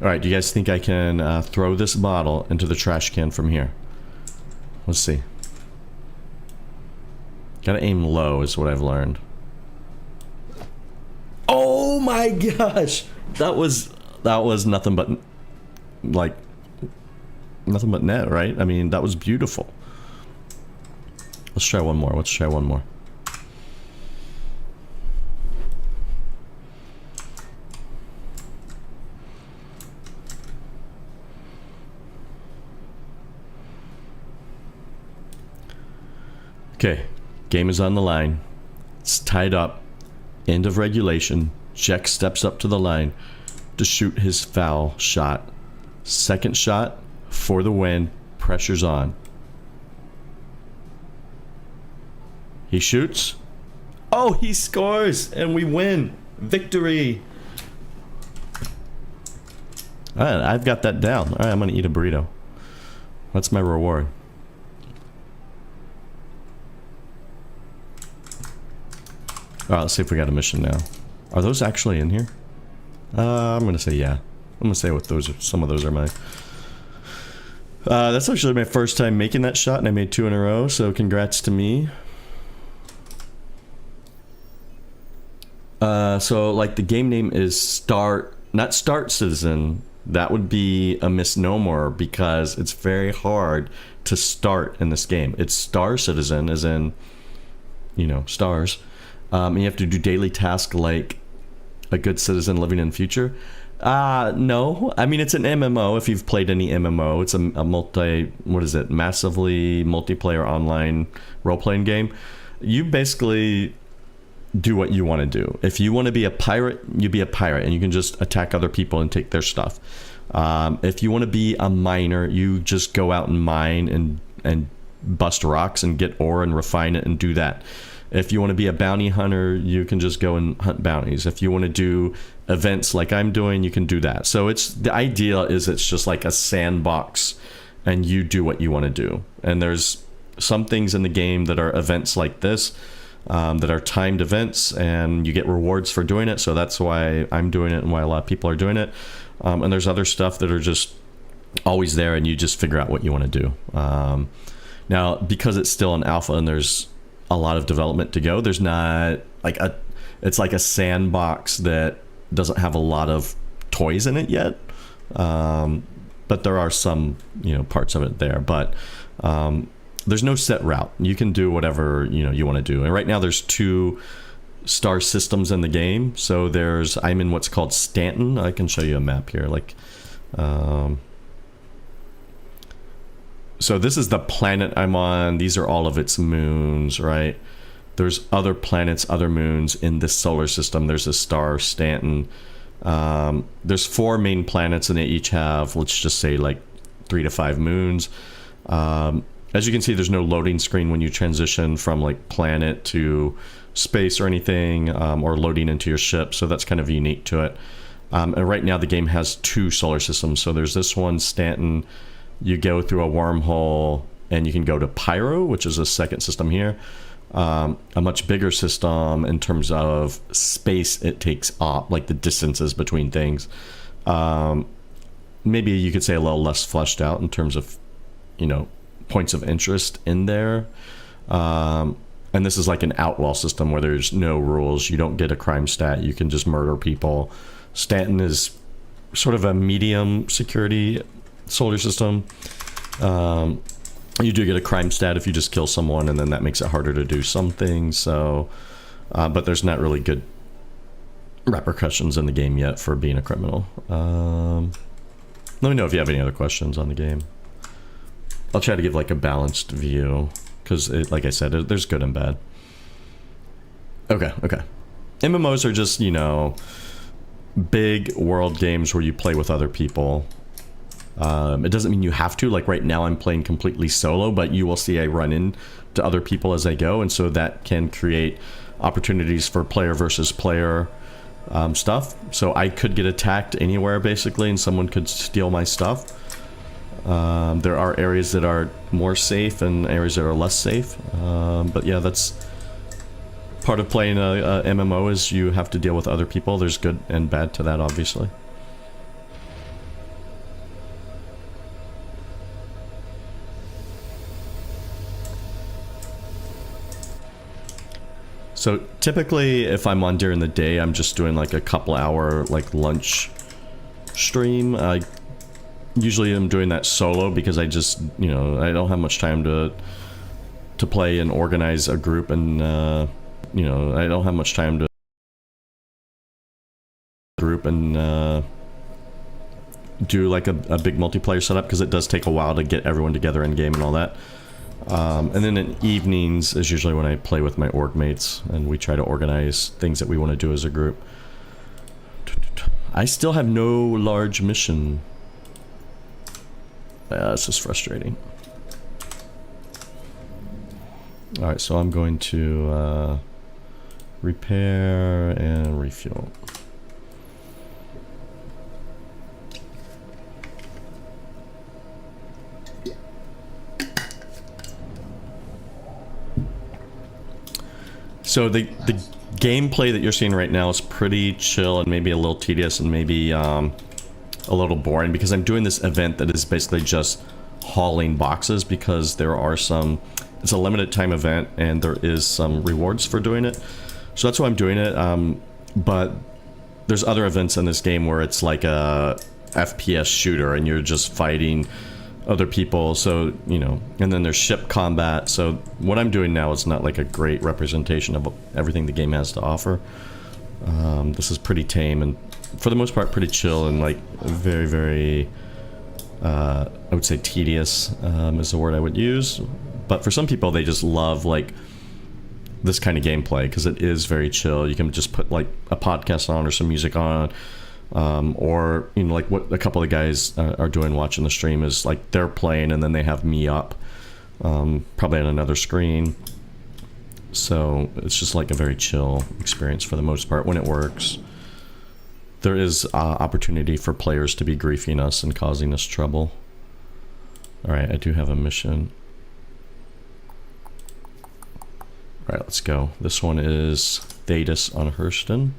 Alright, do you guys think I can throw this bottle into the trash can from here? Let's see. Gotta aim low is what I've learned. Oh my gosh! That was nothing but, like, nothing but net, right? I mean, that was beautiful. Let's try one more. Let's try one more. Okay, game is on the line. It's tied up. End of regulation. Jack steps up to the line to shoot his foul shot. Second shot for the win. Pressure's on. He shoots. Oh, he scores, and we win. Victory. All right, I've got that down. All right, I'm gonna eat a burrito. That's my reward. Alright, let's see if we got a mission now. Are those actually in here? I'm gonna say yeah. I'm gonna say what those are, some of those are mine. That's actually my first time making that shot, and I made 2 in a row, so congrats to me. So like the game name is not Start Citizen. That would be a misnomer because it's very hard to start in this game. It's Star Citizen, as in, you know, stars. And you have to do daily tasks like a good citizen living in the future. No. I mean, it's an MMO. If you've played any MMO, it's a massively multiplayer online role-playing game. You basically do what you want to do. If you want to be a pirate, you be a pirate, and you can just attack other people and take their stuff. If you want to be a miner, you just go out and mine and bust rocks and get ore and refine it and do that. If you want to be a bounty hunter, you can just go and hunt bounties. If you want to do events like I'm doing, you can do that. So the idea is it's just like a sandbox and you do what you want to do. And there's some things in the game that are events like this, that are timed events, and you get rewards for doing it. So that's why I'm doing it and why a lot of people are doing it. And there's other stuff that are just always there, and you just figure out what you want to do. Now, because it's still an alpha and there's a lot of development to go, there's not like It's like a sandbox that doesn't have a lot of toys in it yet, but there are some, you know, parts of it there. But there's no set route. You can do whatever, you know, you want to do. And right now there's 2 star systems in the game. So I'm in what's called Stanton. I can show you a map here. Like, so this is the planet I'm on. These are all of its moons, right? There's other planets, other moons in this solar system. There's a star, Stanton. There's 4 main planets, and they each have, let's just say, like 3 to 5 moons. As you can see, there's no loading screen when you transition from like planet to space or anything, or loading into your ship. So that's kind of unique to it. And right now the game has 2 solar systems. So there's this one, Stanton. You go through a wormhole and you can go to Pyro, which is a second system here. A much bigger system in terms of space it takes up, like the distances between things. Maybe you could say a little less fleshed out in terms of, you know, points of interest in there. And this is like an outlaw system where there's no rules. You don't get a crime stat. You can just murder people. Stanton is sort of a medium security solar system. You do get a crime stat if you just kill someone, and then that makes it harder to do some things. So, but there's not really good repercussions in the game yet for being a criminal. Let me know if you have any other questions on the game. I'll try to give like a balanced view, because like I said, there's good and bad. Okay. MMOs are just, you know, big world games where you play with other people. It doesn't mean you have to. Like right now I'm playing completely solo, but you will see I run into other people as I go, and so that can create opportunities for player versus player stuff. So I could get attacked anywhere basically, and someone could steal my stuff. There are areas that are more safe and areas that are less safe. But yeah, that's part of playing a MMO, is you have to deal with other people. There's good and bad to that, obviously. So typically if I'm on during the day, I'm just doing like a couple hour like lunch stream. Usually I'm doing that solo because I just, you know, I don't have much time to play and organize a group, and you know, I don't have much time to do like a big multiplayer setup, because it does take a while to get everyone together in game and all that. And then in evenings is usually when I play with my org mates, and we try to organize things that we want to do as a group. I still have no large mission. This is frustrating. Alright, so I'm going to repair and refuel. So the gameplay that you're seeing right now is pretty chill and maybe a little tedious and maybe a little boring, because I'm doing this event that is basically just hauling boxes, because there are some, it's a limited time event and there is some rewards for doing it. So that's why I'm doing it. But there's other events in this game where it's like a FPS shooter and you're just fighting other people, so, you know, and then there's ship combat. So what I'm doing now is not like a great representation of everything the game has to offer. This is pretty tame and for the most part pretty chill, and like very, very I would say tedious is the word I would use. But for some people, they just love like this kind of gameplay because it is very chill. You can just put like a podcast on or some music on, or, you know, like what a couple of guys are doing watching the stream is like they're playing and then they have me up, probably on another screen. So it's just like a very chill experience for the most part when it works. There is opportunity for players to be griefing us and causing us trouble. Alright, I do have a mission. Alright, let's go. This one is Thetis on Hurston.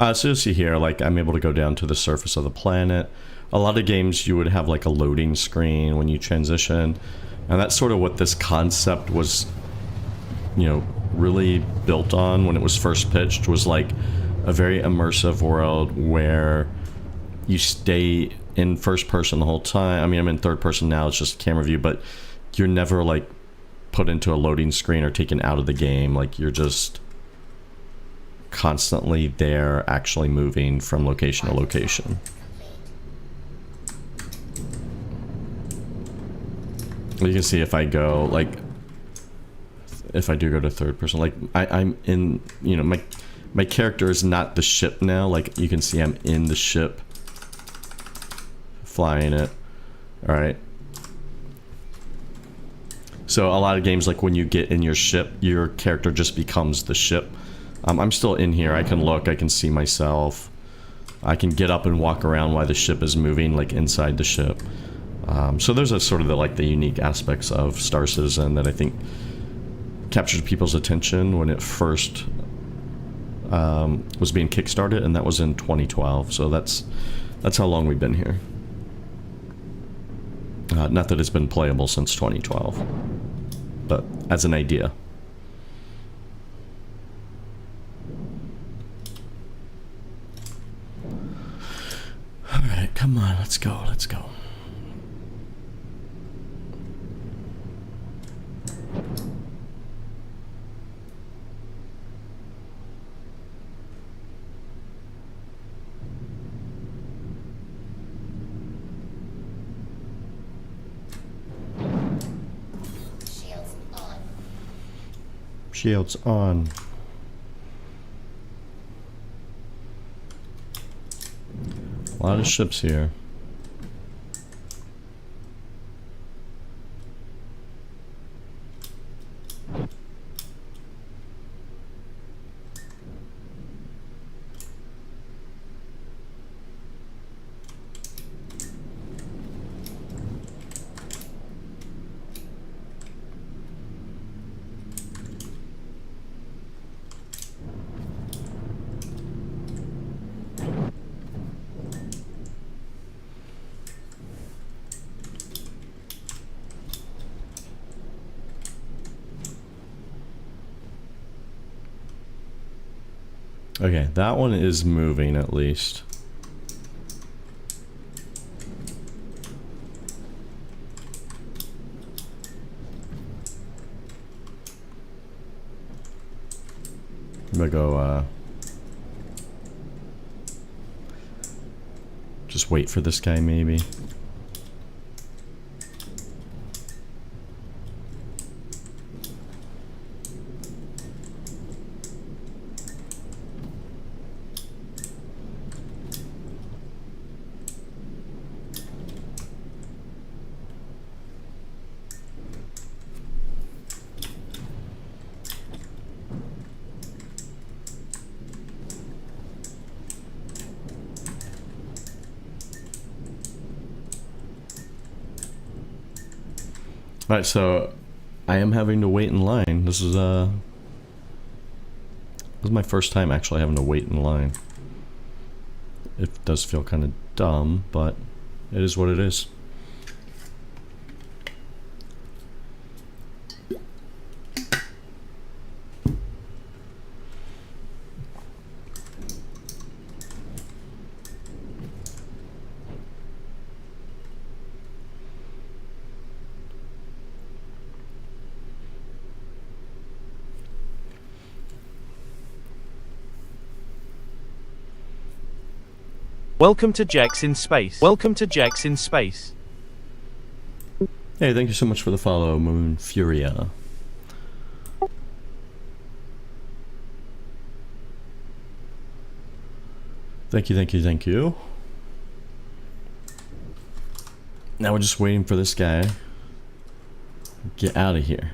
So you'll see here, like, I'm able to go down to the surface of the planet. A lot of games you would have like a loading screen when you transition, and that's sort of what this concept was, you know, really built on when it was first pitched, was like a very immersive world where you stay in first person the whole time. I mean, I'm in third person now, it's just camera view, but you're never like put into a loading screen or taken out of the game. Like, you're just constantly there, actually moving from location to location. You can see if I go, like, if I do go to third person, like, I'm in, you know, my character is not the ship now. Like, you can see I'm in the ship, flying it. Alright. So a lot of games, like, when you get in your ship, your character just becomes the ship. I'm still in here. I can look, I can see myself. I can get up and walk around while the ship is moving, like, inside the ship. So there's a sort of the unique aspects of Star Citizen that I think captured people's attention when it first was being kickstarted, and that was in 2012. So that's how long we've been here. Not that it's been playable since 2012, but as an idea. All right, come on, let's go, let's go. Shields on. A lot of ships here. Okay, that one is moving at least. I'm gonna go, just wait for this guy, maybe. Alright, so I am having to wait in line. This is my first time actually having to wait in line. It does feel kind of dumb, but it is what it is. Welcome to Jex in Space. Welcome to Jex in Space. Hey, thank you so much for the follow, Moon Furia. Thank you, thank you, thank you. Now we're just waiting for this guy to get out of here.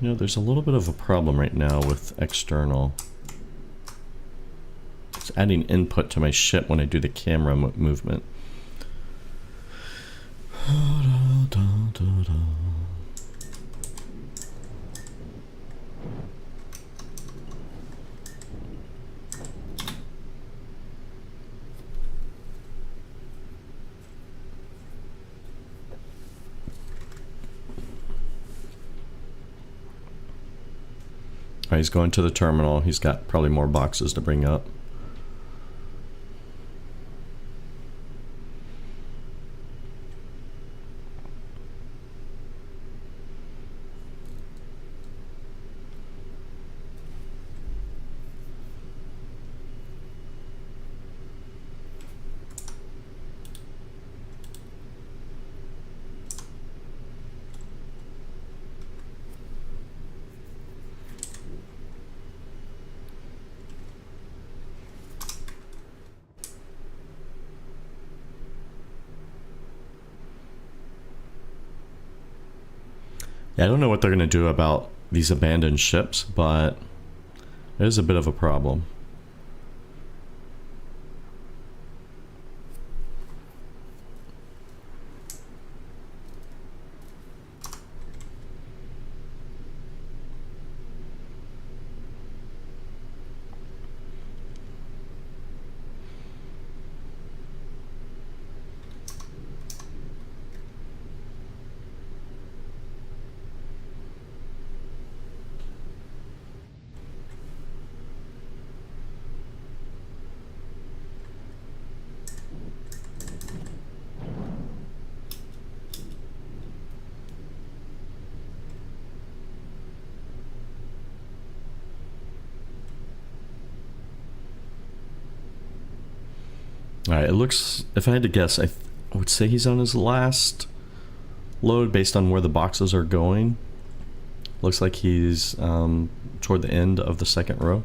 You know, there's a little bit of a problem right now with external. It's adding input to my ship when I do the camera movement. Alright, he's going to the terminal. He's got probably more boxes to bring up. Yeah, I don't know what they're going to do about these abandoned ships, but it is a bit of a problem. Alright, it looks, if I had to guess, I would say he's on his last load based on where the boxes are going. Looks like he's toward the end of the second row.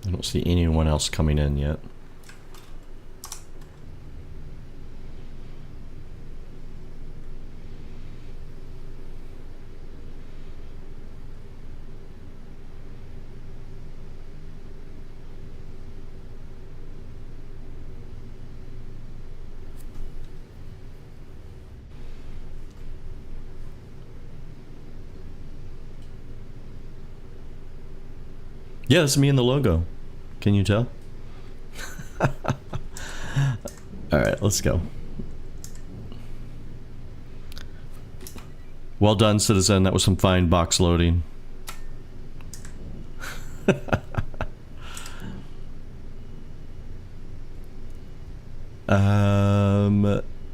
I don't see anyone else coming in yet. Yeah, that's me in the logo. Can you tell? Alright, let's go. Well done, citizen. That was some fine box loading.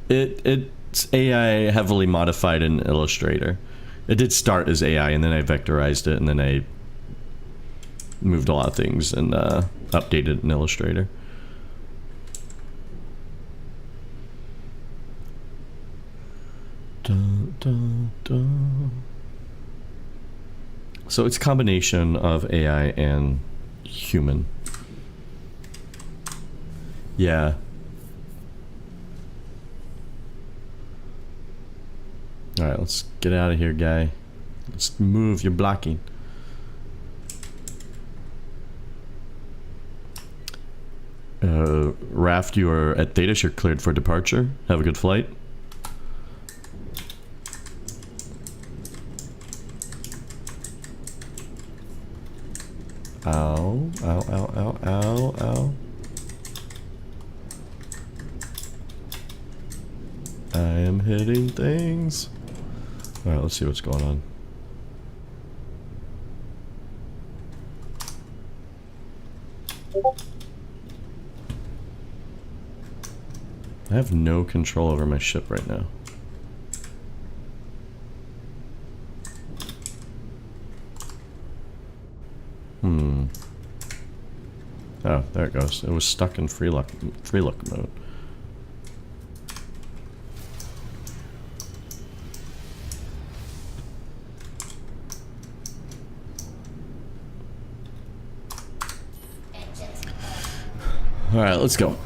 It's AI heavily modified in Illustrator. It did start as AI, and then I vectorized it, and then I moved a lot of things and updated in Illustrator. Dun, dun, dun. So it's a combination of AI and human. Yeah. Alright, let's get out of here, guy. Let's move, you're blocking. Raft, you are at Thetis, you're cleared for departure. Have a good flight. Ow, ow, ow, ow, ow, ow. I am hitting things. Alright, let's see what's going on. I have no control over my ship right now. Oh, there it goes. It was stuck in free look mode. All right, let's go.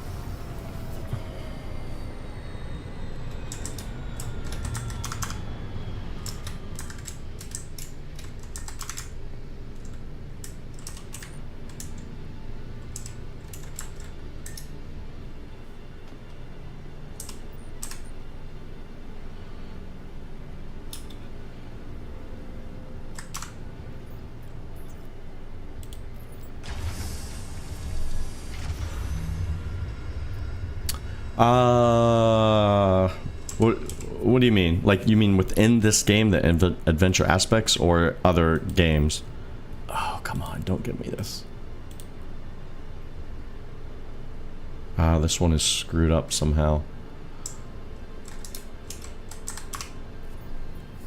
What do you mean? Like, you mean within this game, the adventure aspects, or other games? Oh, come on, don't give me this. This one is screwed up somehow.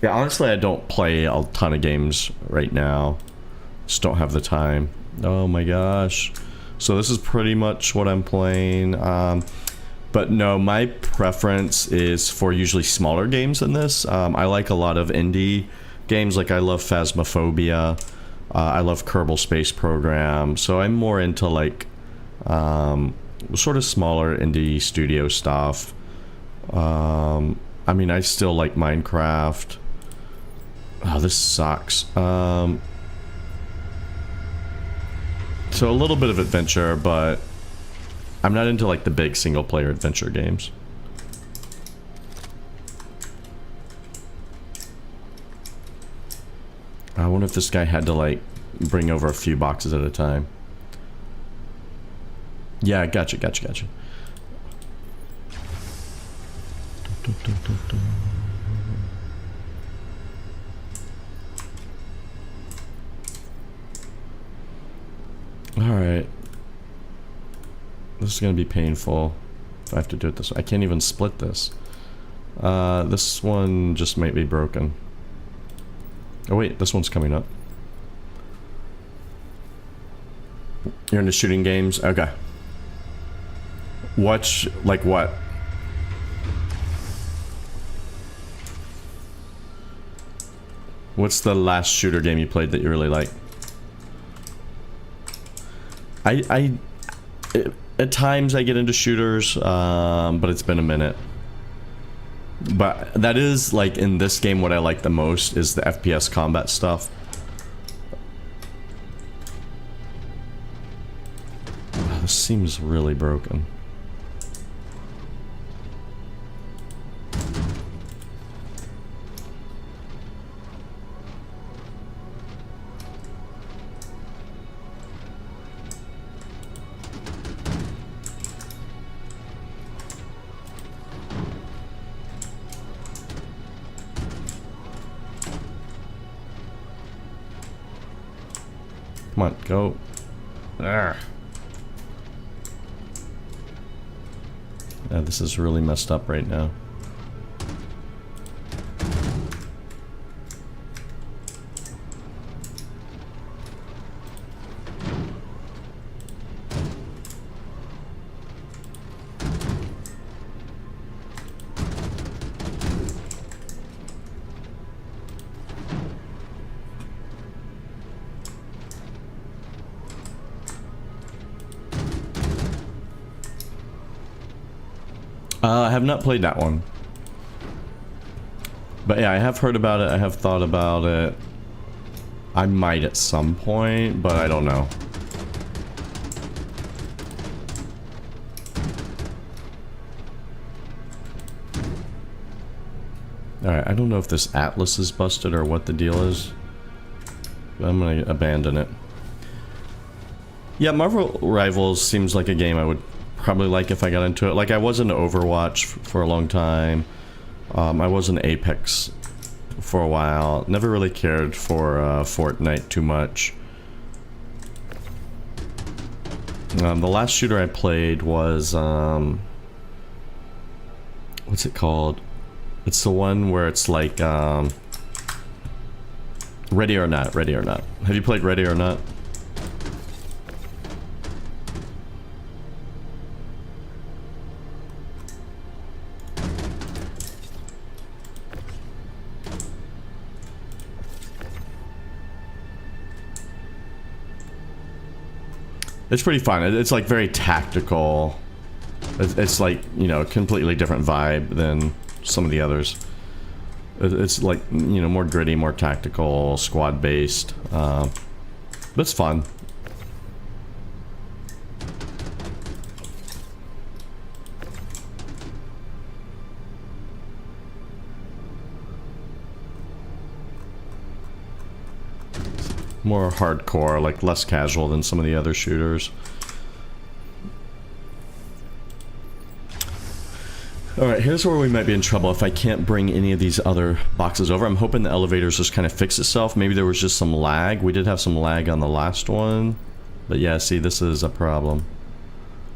Yeah, honestly, I don't play a ton of games right now. Just don't have the time. Oh my gosh. So this is pretty much what I'm playing. But no, my preference is for usually smaller games than this. I like a lot of indie games. Like, I love Phasmophobia. I love Kerbal Space Program. So I'm more into, like, sort of smaller indie studio stuff. I mean, I still like Minecraft. Oh, this sucks. So a little bit of adventure, but I'm not into, like, the big single-player adventure games. I wonder if this guy had to, like, bring over a few boxes at a time. Yeah, gotcha. Alright. This is gonna be painful if I have to do it this way. I can't even split this. This one just might be broken. Oh wait, this one's coming up. You're into shooting games? Okay. Watch, like what? What's the last shooter game you played that you really like? At times I get into shooters, but it's been a minute. But that is, like, in this game, what I like the most is the FPS combat stuff. This seems really broken. Come on, go. There. Yeah, this is really messed up right now. I have not played that one. But yeah, I have heard about it. I have thought about it. I might at some point, but I don't know. Alright, I don't know if this Atlas is busted or what the deal is. But I'm gonna abandon it. Yeah, Marvel Rivals seems like a game I would probably like if I got into it. Like, I was into Overwatch for a long time. I was in Apex for a while. Never really cared for Fortnite too much. The last shooter I played was what's it called? It's the one where it's like Ready or Not. Ready or Not. Have you played Ready or Not? It's pretty fun. It's like very tactical. It's like, you know, a completely different vibe than some of the others. It's like, you know, more gritty, more tactical, squad based. But it's fun. More hardcore, like less casual than some of the other shooters. Alright, here's where we might be in trouble if I can't bring any of these other boxes over. I'm hoping the elevators just kind of fix itself. Maybe there was just some lag. We did have some lag on the last one. But yeah, see, this is a problem.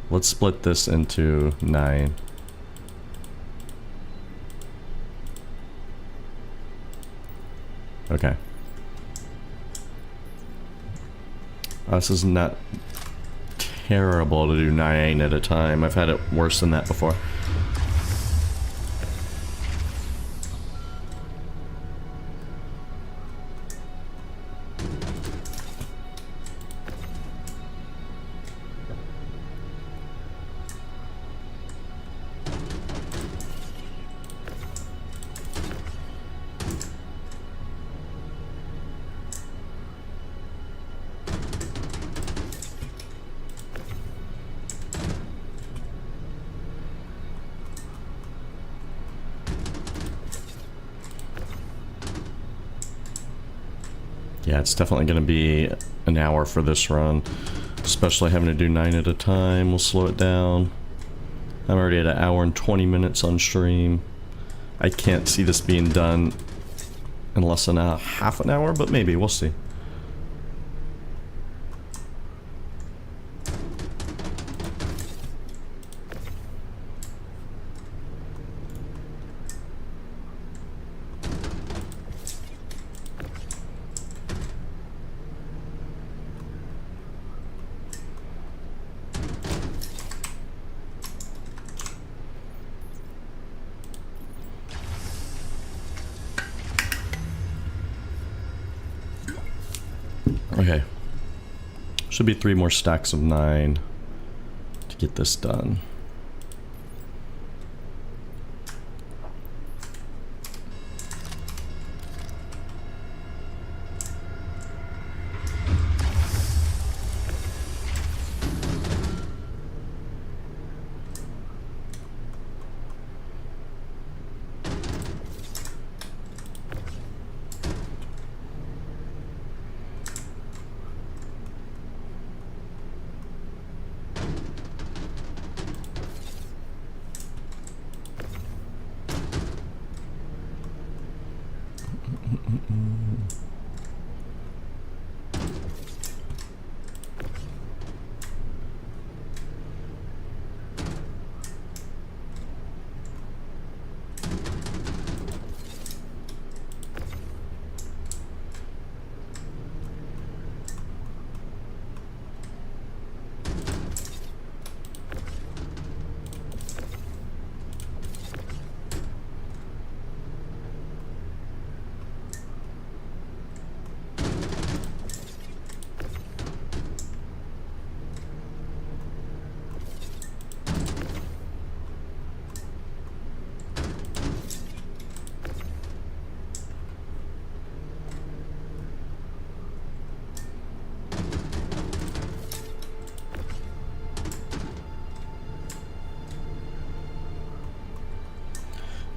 Let's split this into 9. Okay. This is not terrible to do 9 at a time. I've had it worse than that before. Yeah, it's definitely going to be an hour for this run, especially having to do 9 at a time. We'll slow it down. I'm already at 1 hour and 20 minutes on stream. I can't see this being done in less than half an hour, but maybe, we'll see. Okay. Should be 3 more stacks of 9 to get this done.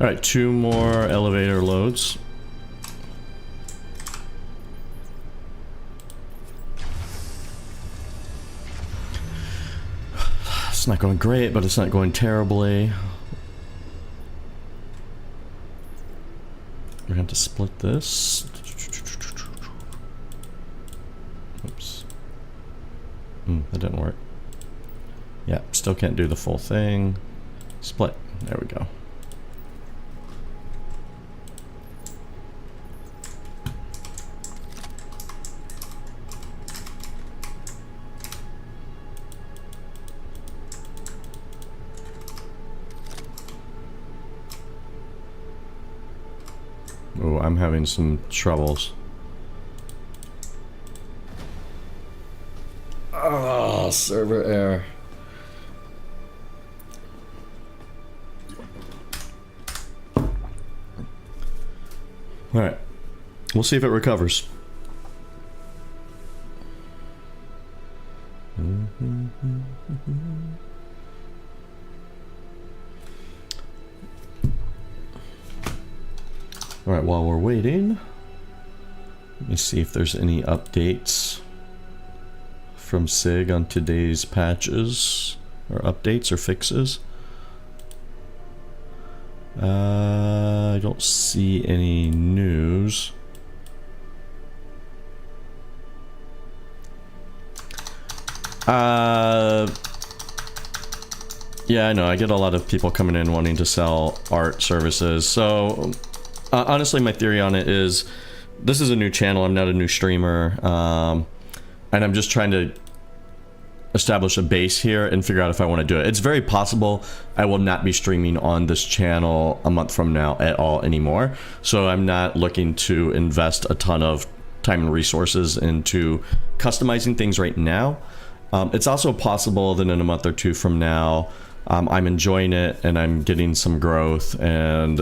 Alright, 2 more elevator loads. It's not going great, but it's not going terribly. We're gonna have to split this. Oops. That didn't work. Yeah, still can't do the full thing. Split. There we go. Oh, I'm having some troubles. Oh, server error. Alright. We'll see if it recovers. Alright, while we're waiting, let me see if there's any updates from SIG on today's patches, or updates or fixes. I don't see any news. Yeah, I know. I get a lot of people coming in wanting to sell art services. So, honestly, my theory on it is this is a new channel. I'm not a new streamer. And I'm just trying to establish a base here and figure out if I want to do it. It's very possible I will not be streaming on this channel a month from now at all anymore. So I'm not looking to invest a ton of time and resources into customizing things right now. It's also possible that in a month or two from now, I'm enjoying it and I'm getting some growth, and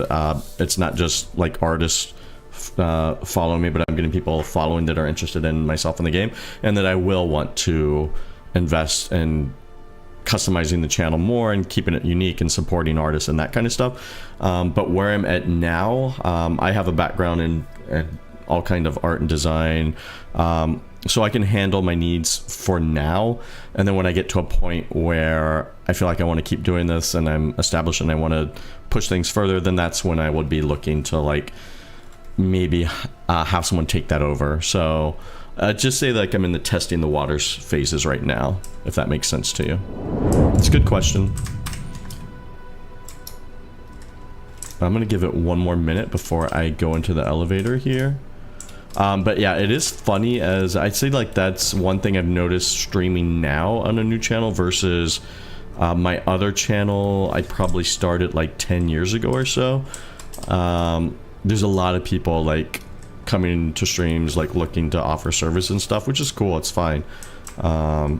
it's not just like artists following me, but I'm getting people following that are interested in myself in the game, and that I will want to invest in customizing the channel more and keeping it unique and supporting artists and that kind of stuff. But where I'm at now, I have a background in all kind of art and design, so I can handle my needs for now. And then when I get to a point where I feel like I want to keep doing this and I'm established and I want to push things further, then that's when I would be looking to like maybe have someone take that over. So just say like I'm in the testing the waters phases right now, if that makes sense to you. It's a good question. I'm gonna give it one more minute before I go into the elevator here. But yeah, it is funny, as I'd say like that's one thing I've noticed streaming now on a new channel versus my other channel I probably started like 10 years ago or so. There's a lot of people like coming to streams like looking to offer service and stuff, which is cool. It's fine. I've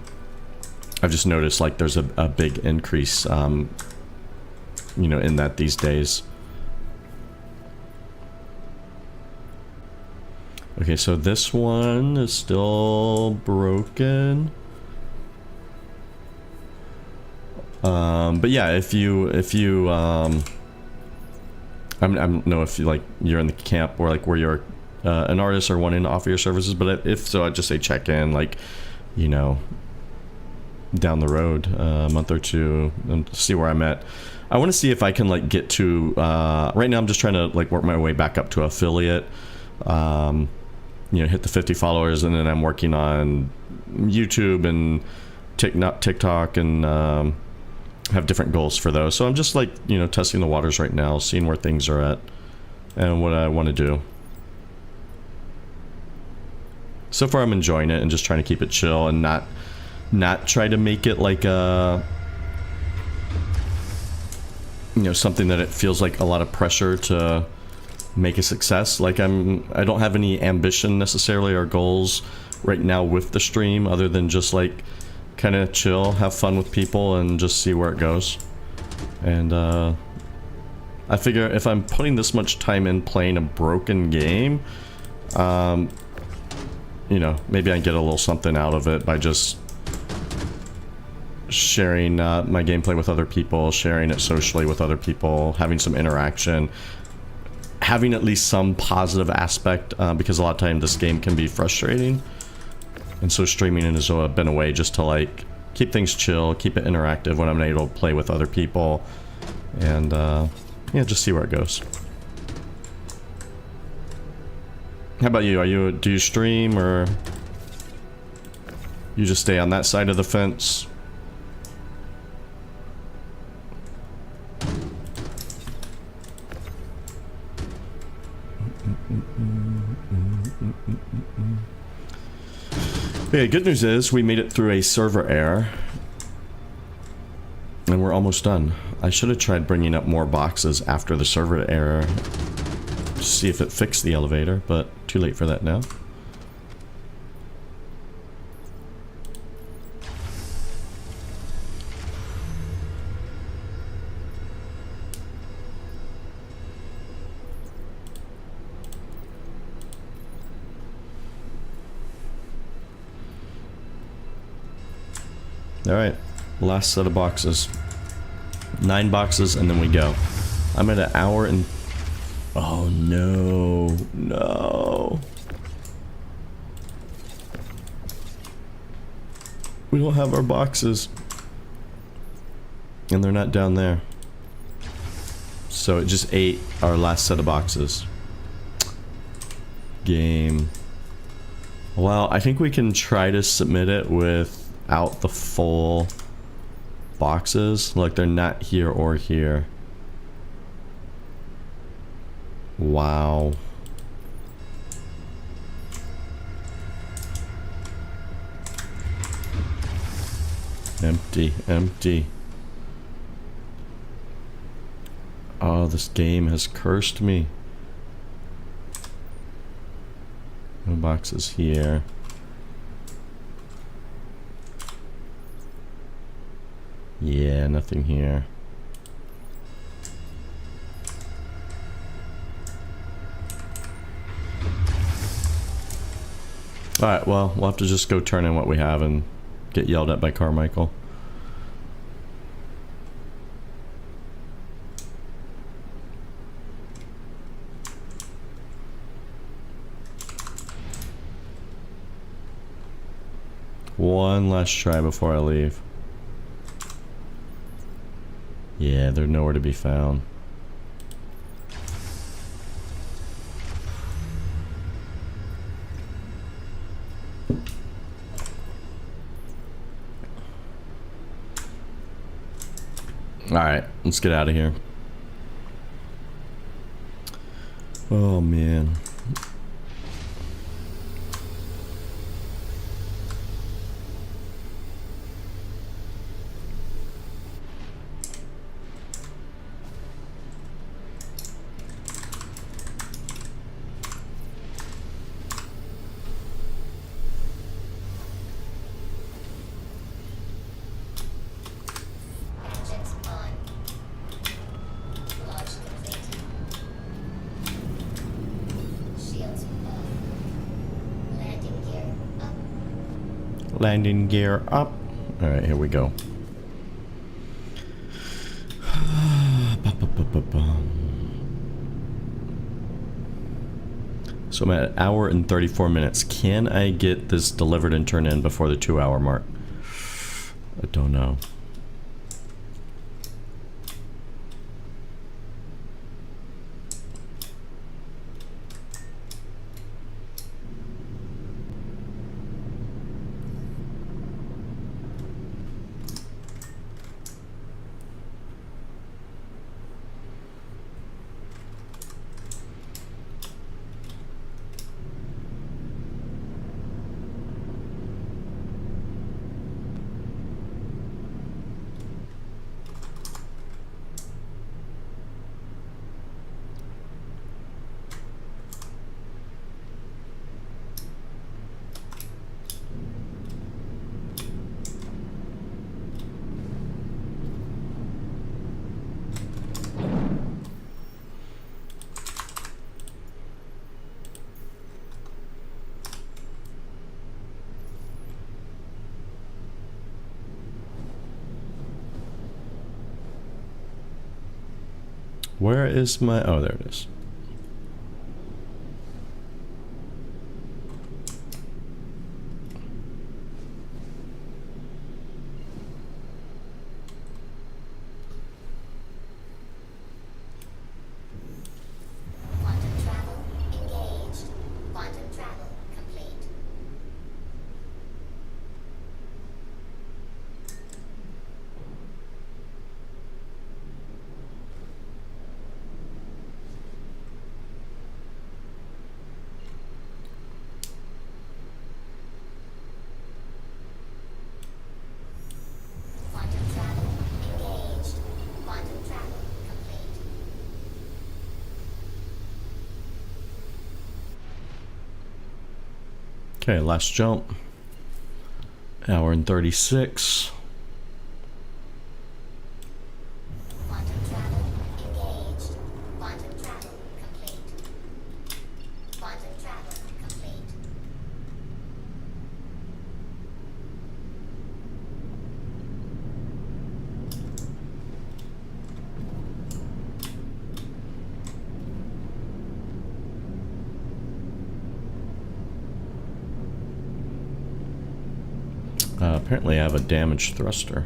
just noticed like there's a big increase you know, in that these days. Okay, so this one is still broken. But yeah, if you I don't know if you like you're in the camp or like where you're an artist or wanting to offer your services, but if so, I'd just say check in, like, you know, down the road, a month or two, and see where I'm at. I want to see if I can like get to right now I'm just trying to like work my way back up to affiliate, you know, hit the 50 followers, and then I'm working on YouTube and TikTok and have different goals for those. So I'm just like, you know, testing the waters right now, seeing where things are at and what I want to do. So far I'm enjoying it and just trying to keep it chill and not try to make it like a, you know, something that it feels like a lot of pressure to make a success. Like I don't have any ambition necessarily or goals right now with the stream other than just like kind of chill, have fun with people, and just see where it goes. And I figure if I'm putting this much time in playing a broken game, you know, maybe I get a little something out of it by just sharing my gameplay with other people, sharing it socially with other people, having some interaction, having at least some positive aspect, because a lot of time this game can be frustrating. And so streaming has been a way just to like keep things chill, keep it interactive when I'm able to play with other people, and yeah, just see where it goes. How about you? Do you stream, or you just stay on that side of the fence? Okay, good news is we made it through a server error and we're almost done. I should have tried bringing up more boxes after the server error to see if it fixed the elevator, but too late for that now. Alright, last set of boxes. 9 boxes and then we go. I'm at an hour and... Oh no, no. We don't have our boxes. And they're not down there. So it just ate our last set of boxes. Game. Well, I think we can try to submit it without the full boxes. Like, they're not here or here. Wow. Empty, empty. Oh, this game has cursed me. No boxes here. Yeah, nothing here. Alright, well, we'll have to just go turn in what we have and get yelled at by Carmichael. One last try before I leave. Yeah, they're nowhere to be found. Alright, let's get out of here. Oh man. Engines on. Launch complete. Shields off. Landing gear up. Landing gear up. Alright, here we go. So I'm at an hour and 34 minutes. Can I get this delivered and turned in before the 2-hour mark? I don't know. Where is my... oh, there it is. Quantum travel engaged. Quantum travel complete. Quantum travel engaged. Quantum travel complete. Okay, last jump. Hour and 36. Quantum travel engaged. Quantum travel complete. Quantum travel complete. Apparently I have a damaged thruster.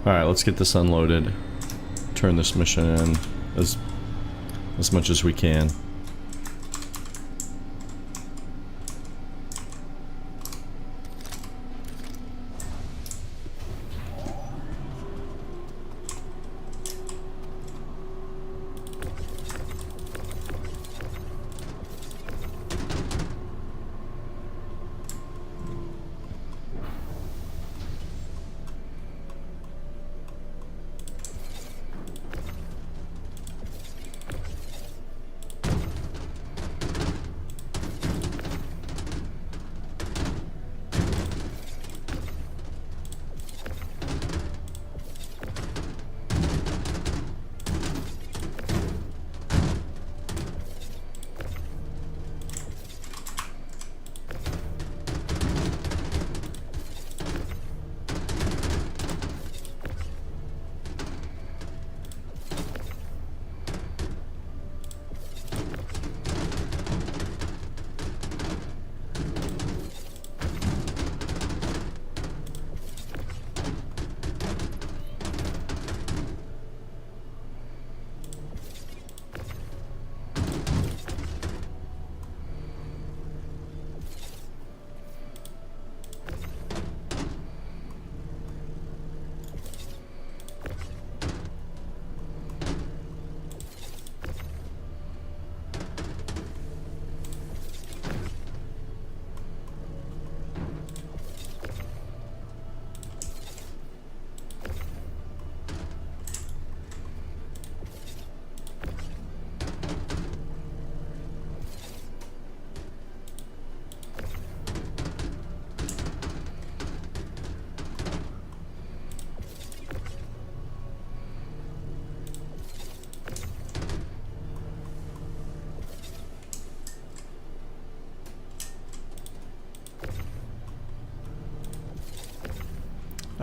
Alright, let's get this unloaded. Turn this mission in as much as we can.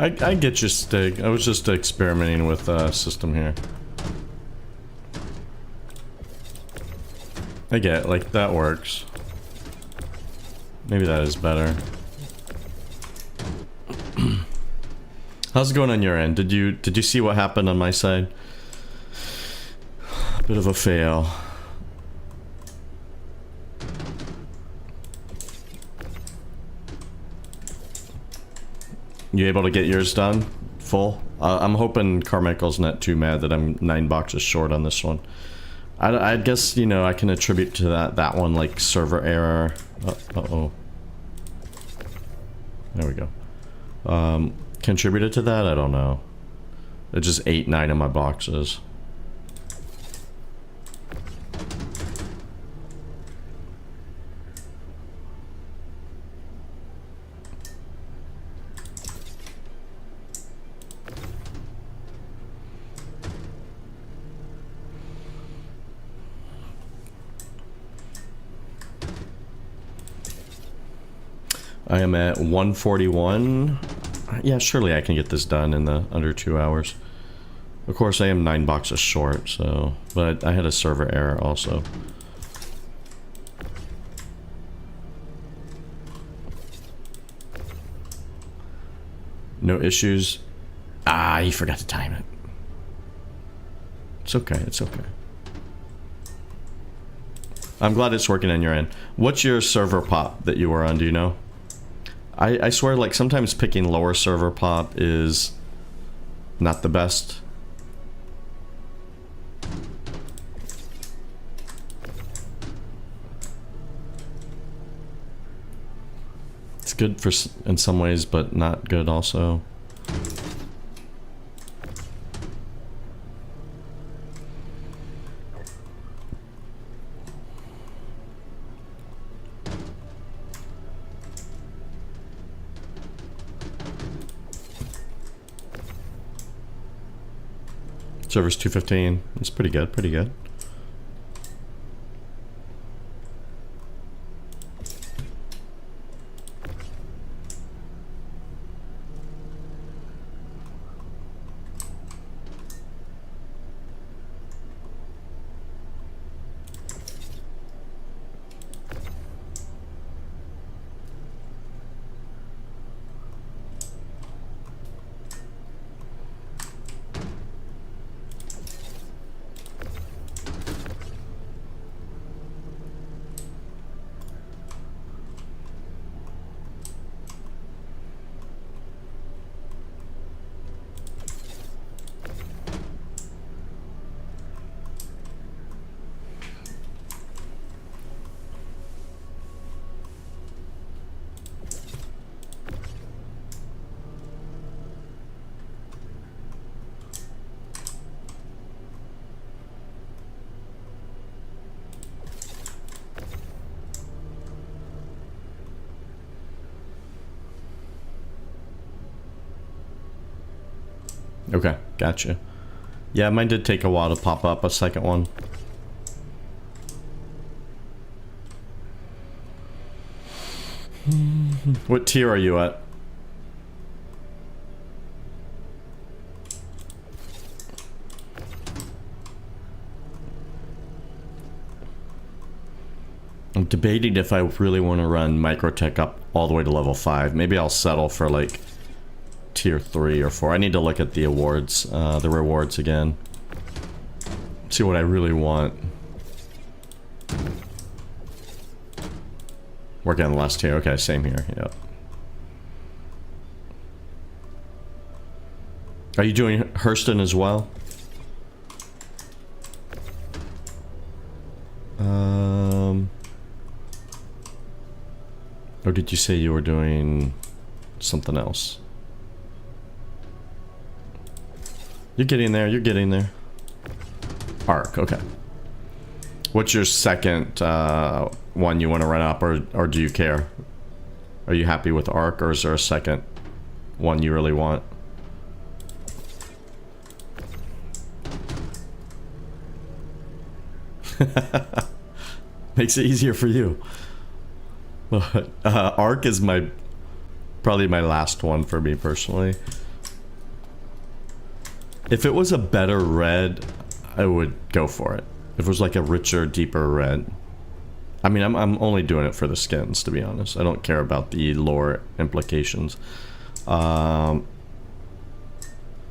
I get your stick. I was just experimenting with the system here. I get it, like that works. Maybe that is better. How's it going on your end? Did you see what happened on my side? Bit of a fail. You able to get yours done? Full? I'm hoping Carmichael's not too mad that I'm 9 boxes short on this one. I guess, you know, I can attribute to that one, like, server error. Uh-oh. There we go. Contributed to that? I don't know. It just ate 9 of my boxes. I am at 141. Yeah, surely I can get this done in the under 2 hours. Of course, I am 9 boxes short, so... But I had a server error also. No issues. Ah, you forgot to time it. It's okay, it's okay. I'm glad it's working on your end. What's your server pop that you were on, do you know? I swear, like, sometimes picking lower server pop is not the best. It's good for in some ways, but not good also. Server's 215. It's pretty good, pretty good. Okay, gotcha. Yeah, mine did take a while to pop up a second one. What tier are you at? I'm debating if I really want to run Microtech up all the way to level 5. Maybe I'll settle for like tier 3 or 4. I need to look at the awards, the rewards again. See what I really want. Working on the last tier. Okay, same here. Yep. Are you doing Hurston as well? Or did you say you were doing something else? You're getting there, you're getting there. Arc, okay. What's your second one you want to run up, or do you care? Are you happy with Arc, or is there a second one you really want? Makes it easier for you. Arc is probably my last one for me personally. If it was a better red, I would go for it. If it was like a richer, deeper red. I mean, I'm only doing it for the skins, to be honest. I don't care about the lore implications. Yeah,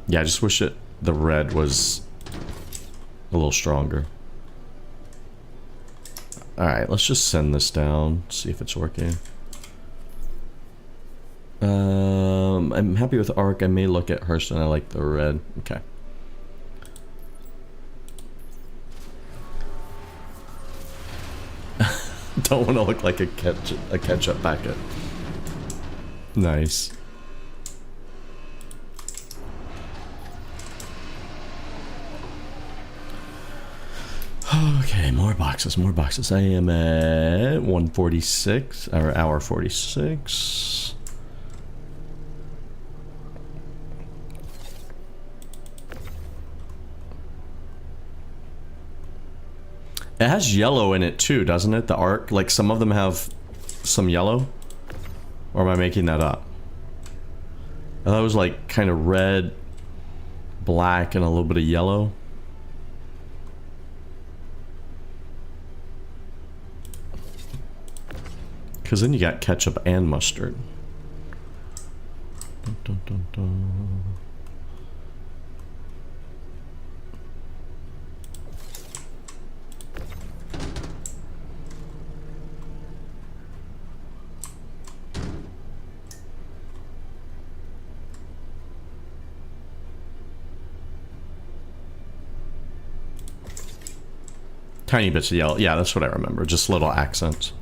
I just wish the red was a little stronger. Alright, let's just send this down, see if it's working. I'm happy with Arc. I may look at Hurston. I like the red. Okay. Don't want to look like a ketchup packet. Nice. Okay, more boxes, more boxes. I am at 146, or hour 46. It has yellow in it too, doesn't it? The arc, like some of them have some yellow. Or am I making that up? I thought it was like kind of red, black, and a little bit of yellow. Because then you got ketchup and mustard. Dun, dun, dun, dun. Tiny bits of yellow. Yeah, that's what I remember. Just little accents.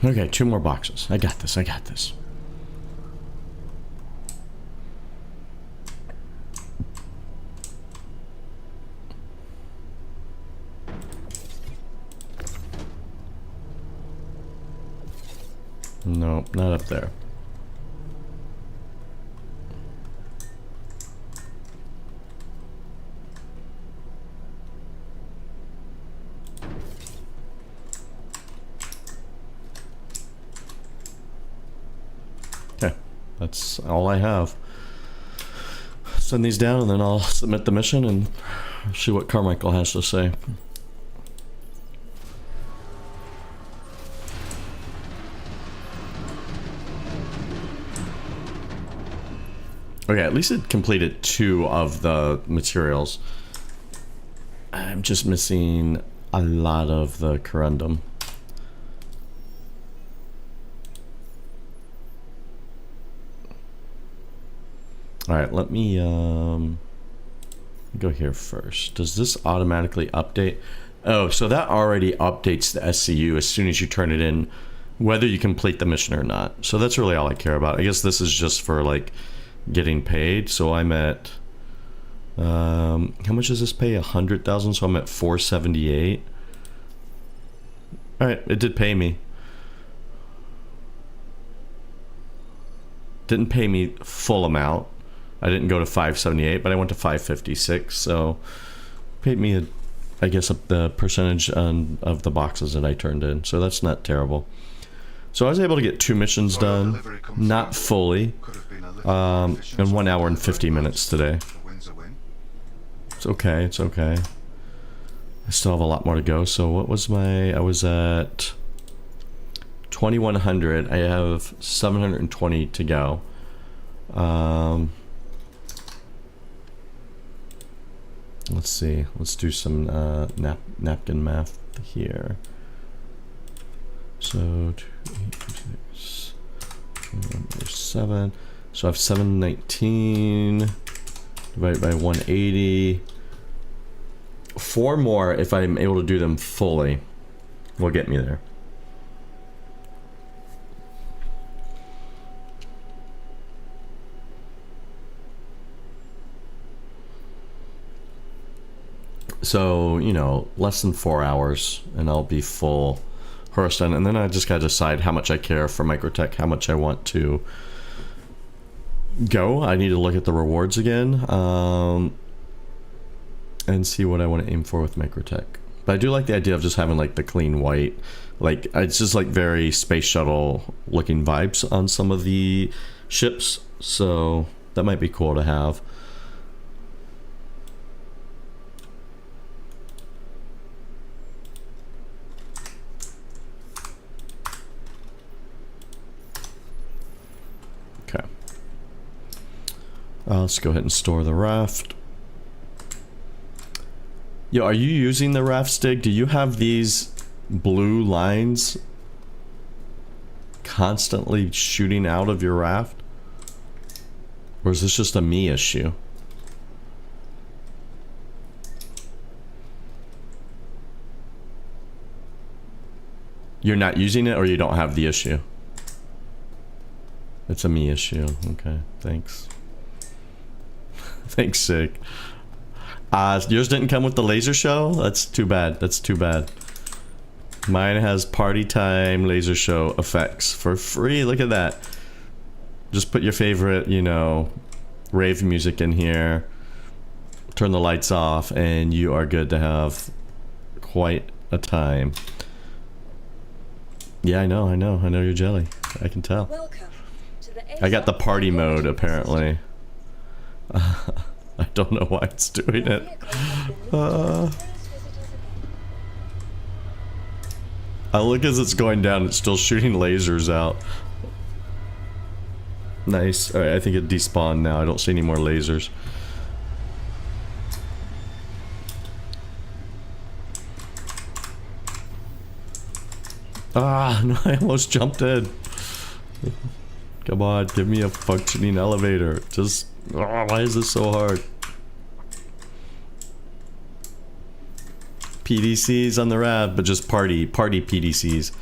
Okay, 2 more boxes. I got this, I got this. No, not up there. Okay, that's all I have. Send these down and then I'll submit the mission and see what Carmichael has to say. Okay, at least it completed 2 of the materials. I'm just missing a lot of the corundum. Alright, let me go here first. Does this automatically update? Oh, so that already updates the SCU as soon as you turn it in, whether you complete the mission or not. So that's really all I care about. I guess this is just for like getting paid. So I'm at how much does this pay? 100,000. So I'm at 478. All right, it did pay me. Didn't pay me full amount. I didn't go to 578, but I went to 556. So paid me I guess the percentage of the boxes that I turned in. So that's not terrible. So I was able to get 2 missions done, not fully, in 1 hour and 50 minutes today. It's okay, it's okay. I still have a lot more to go. So what was I was at 2100. I have 720 to go. Let's see. Let's do some napkin math here. So 2, 8, 6, 7. So I have 719 divided by 180. 4 more if I'm able to do them fully will get me there. So, you know, less than 4 hours and I'll be full Horiston. And then I just gotta decide how much I care for Microtech, how much I want to go. I need to look at the rewards again and see what I want to aim for with Microtech. But I do like the idea of just having like the clean white. Like, it's just like very space shuttle looking vibes on some of the ships. So that might be cool to have. Okay. Let's go ahead and store the raft. Yo, are you using the raft stick? Do you have these blue lines constantly shooting out of your raft? Or is this just a me issue? You're not using it or you don't have the issue? It's a me issue. Okay, thanks. Thanks, Sig. Yours didn't come with the laser show? That's too bad. That's too bad. Mine has party time laser show effects for free. Look at that. Just put your favorite, you know, rave music in here. Turn the lights off and you are good to have quite a time. Yeah, I know you're jelly. I can tell. Welcome to the I got the party mode apparently. I don't know why it's doing it. I look as it's going down, it's still shooting lasers out. Nice. Alright, I think it despawned now. I don't see any more lasers. Ah, no, I almost jumped in. Come on, give me a functioning elevator. Just, why is this so hard? PDCs on the raft, but just party PDCs.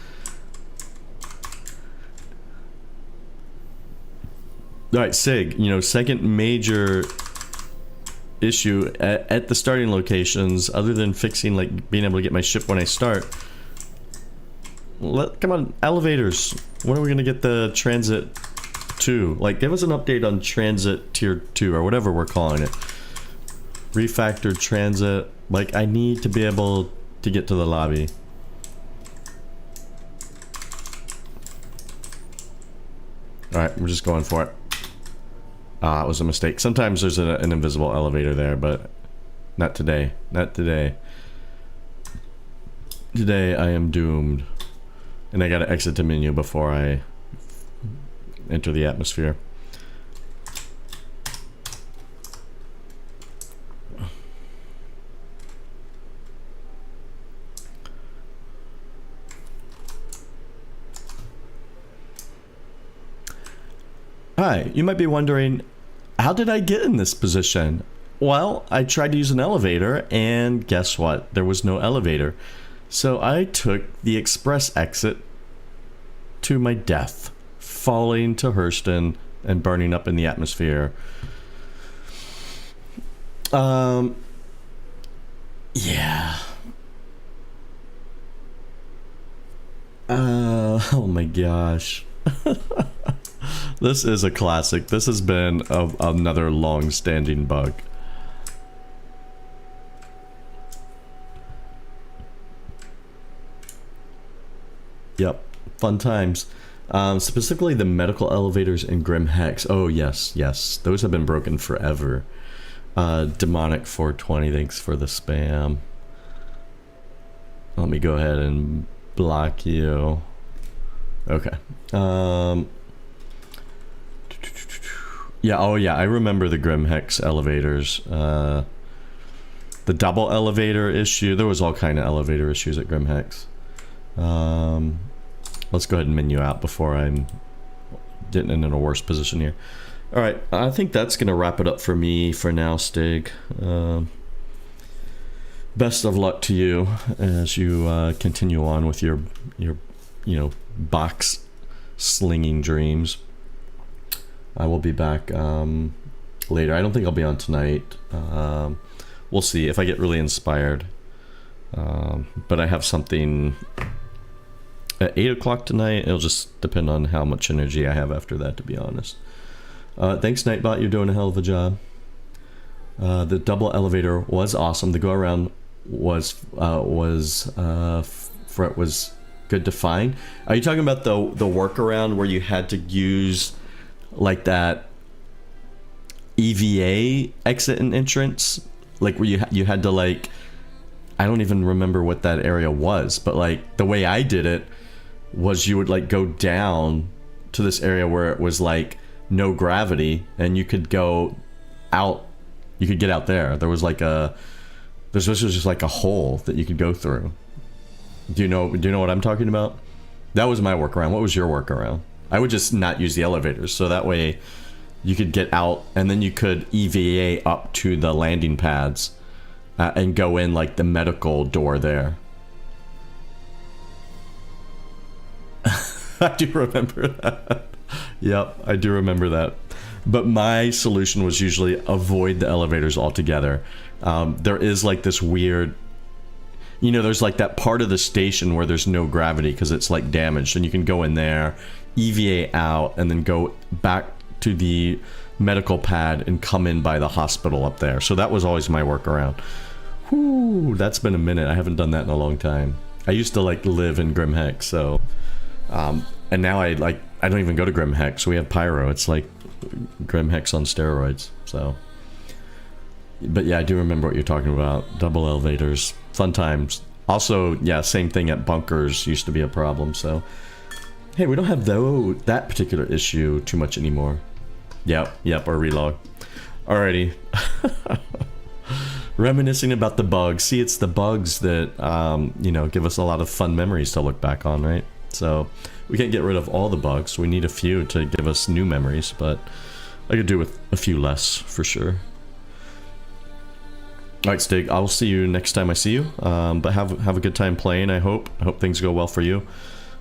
Alright, Sig, you know, second major issue at the starting locations, other than fixing, like, being able to get my ship when I start, Come on, elevators. When are we gonna get the transit 2? Like, give us an update on transit tier 2 or whatever we're calling it. Refactored transit. Like, I need to be able to get to the lobby. Alright, we're just going for it. Ah, it was a mistake. Sometimes there's an invisible elevator there, but not today. Not today. Today I am doomed. And I gotta exit the menu before I enter the atmosphere. Hi, you might be wondering, how did I get in this position? Well, I tried to use an elevator, and guess what? There was no elevator. So I took the express exit to my death, falling to Hurston and burning up in the atmosphere. Yeah. Oh my gosh. This is a classic. This has been another long-standing bug. Yep, fun times. Specifically the medical elevators in Grim Hex. Oh yes, yes, those have been broken forever. Demonic 420, thanks for the spam. Let me go ahead and block you. Okay. Yeah, oh yeah, I remember the Grim Hex elevators. The double elevator issue. There was all kind of elevator issues at Grim Hex. Let's go ahead and menu out before I'm getting in a worse position here. Alright, I think that's going to wrap it up for me for now, Stig. Best of luck to you as you continue on with your box slinging dreams. I will be back later. I don't think I'll be on tonight. We'll see if I get really inspired. But I have something at 8 o'clock tonight. It'll just depend on how much energy I have after that, to be honest. Thanks, Nightbot. You're doing a hell of a job. The double elevator was awesome. The go around was good to find. Are you talking about the workaround where you had to use like that EVA exit and entrance, like where you had to, like, I don't even remember what that area was, but like the way I did it was you would like go down to this area where it was like no gravity and you could go out, you could get out there. There was just like a hole that you could go through. Do you know what I'm talking about? That was my workaround. What was your workaround? I would just not use the elevators, so that way you could get out and then you could EVA up to the landing pads and go in like the medical door there. I do remember that. Yep, I do remember that. But my solution was usually avoid the elevators altogether. There is like this weird, there's like that part of the station where there's no gravity because it's like damaged, and you can go in there, EVA out, and then go back to the medical pad and come in by the hospital up there. So that was always my workaround. Whew, that's been a minute. I haven't done that in a long time. I used to like live in Grim Hex, so and now I don't even go to Grim Hex. We have Pyro. It's like Grim Hex on steroids. So, but yeah, I do remember what you're talking about. Double elevators, fun times. Also, yeah, same thing at bunkers used to be a problem. So, hey, we don't have that particular issue too much anymore. Yep, or relog. Alrighty. Reminiscing about the bugs. See, it's the bugs that give us a lot of fun memories to look back on, right? So we can't get rid of all the bugs. We need a few to give us new memories, but I could do with a few less for sure. Alright, Stig, I'll see you next time I see you. But have a good time playing, I hope. I hope things go well for you.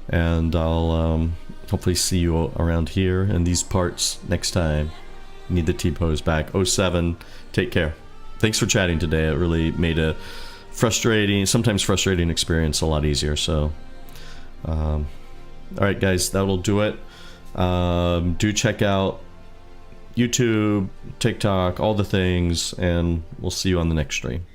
And I'll hopefully see you around here in these parts next time. Need the T-pose back. 07, take care. Thanks for chatting today. It really made a sometimes frustrating experience a lot easier. So Alright guys, that'll do it. Do check out YouTube, TikTok, all the things, and we'll see you on the next stream.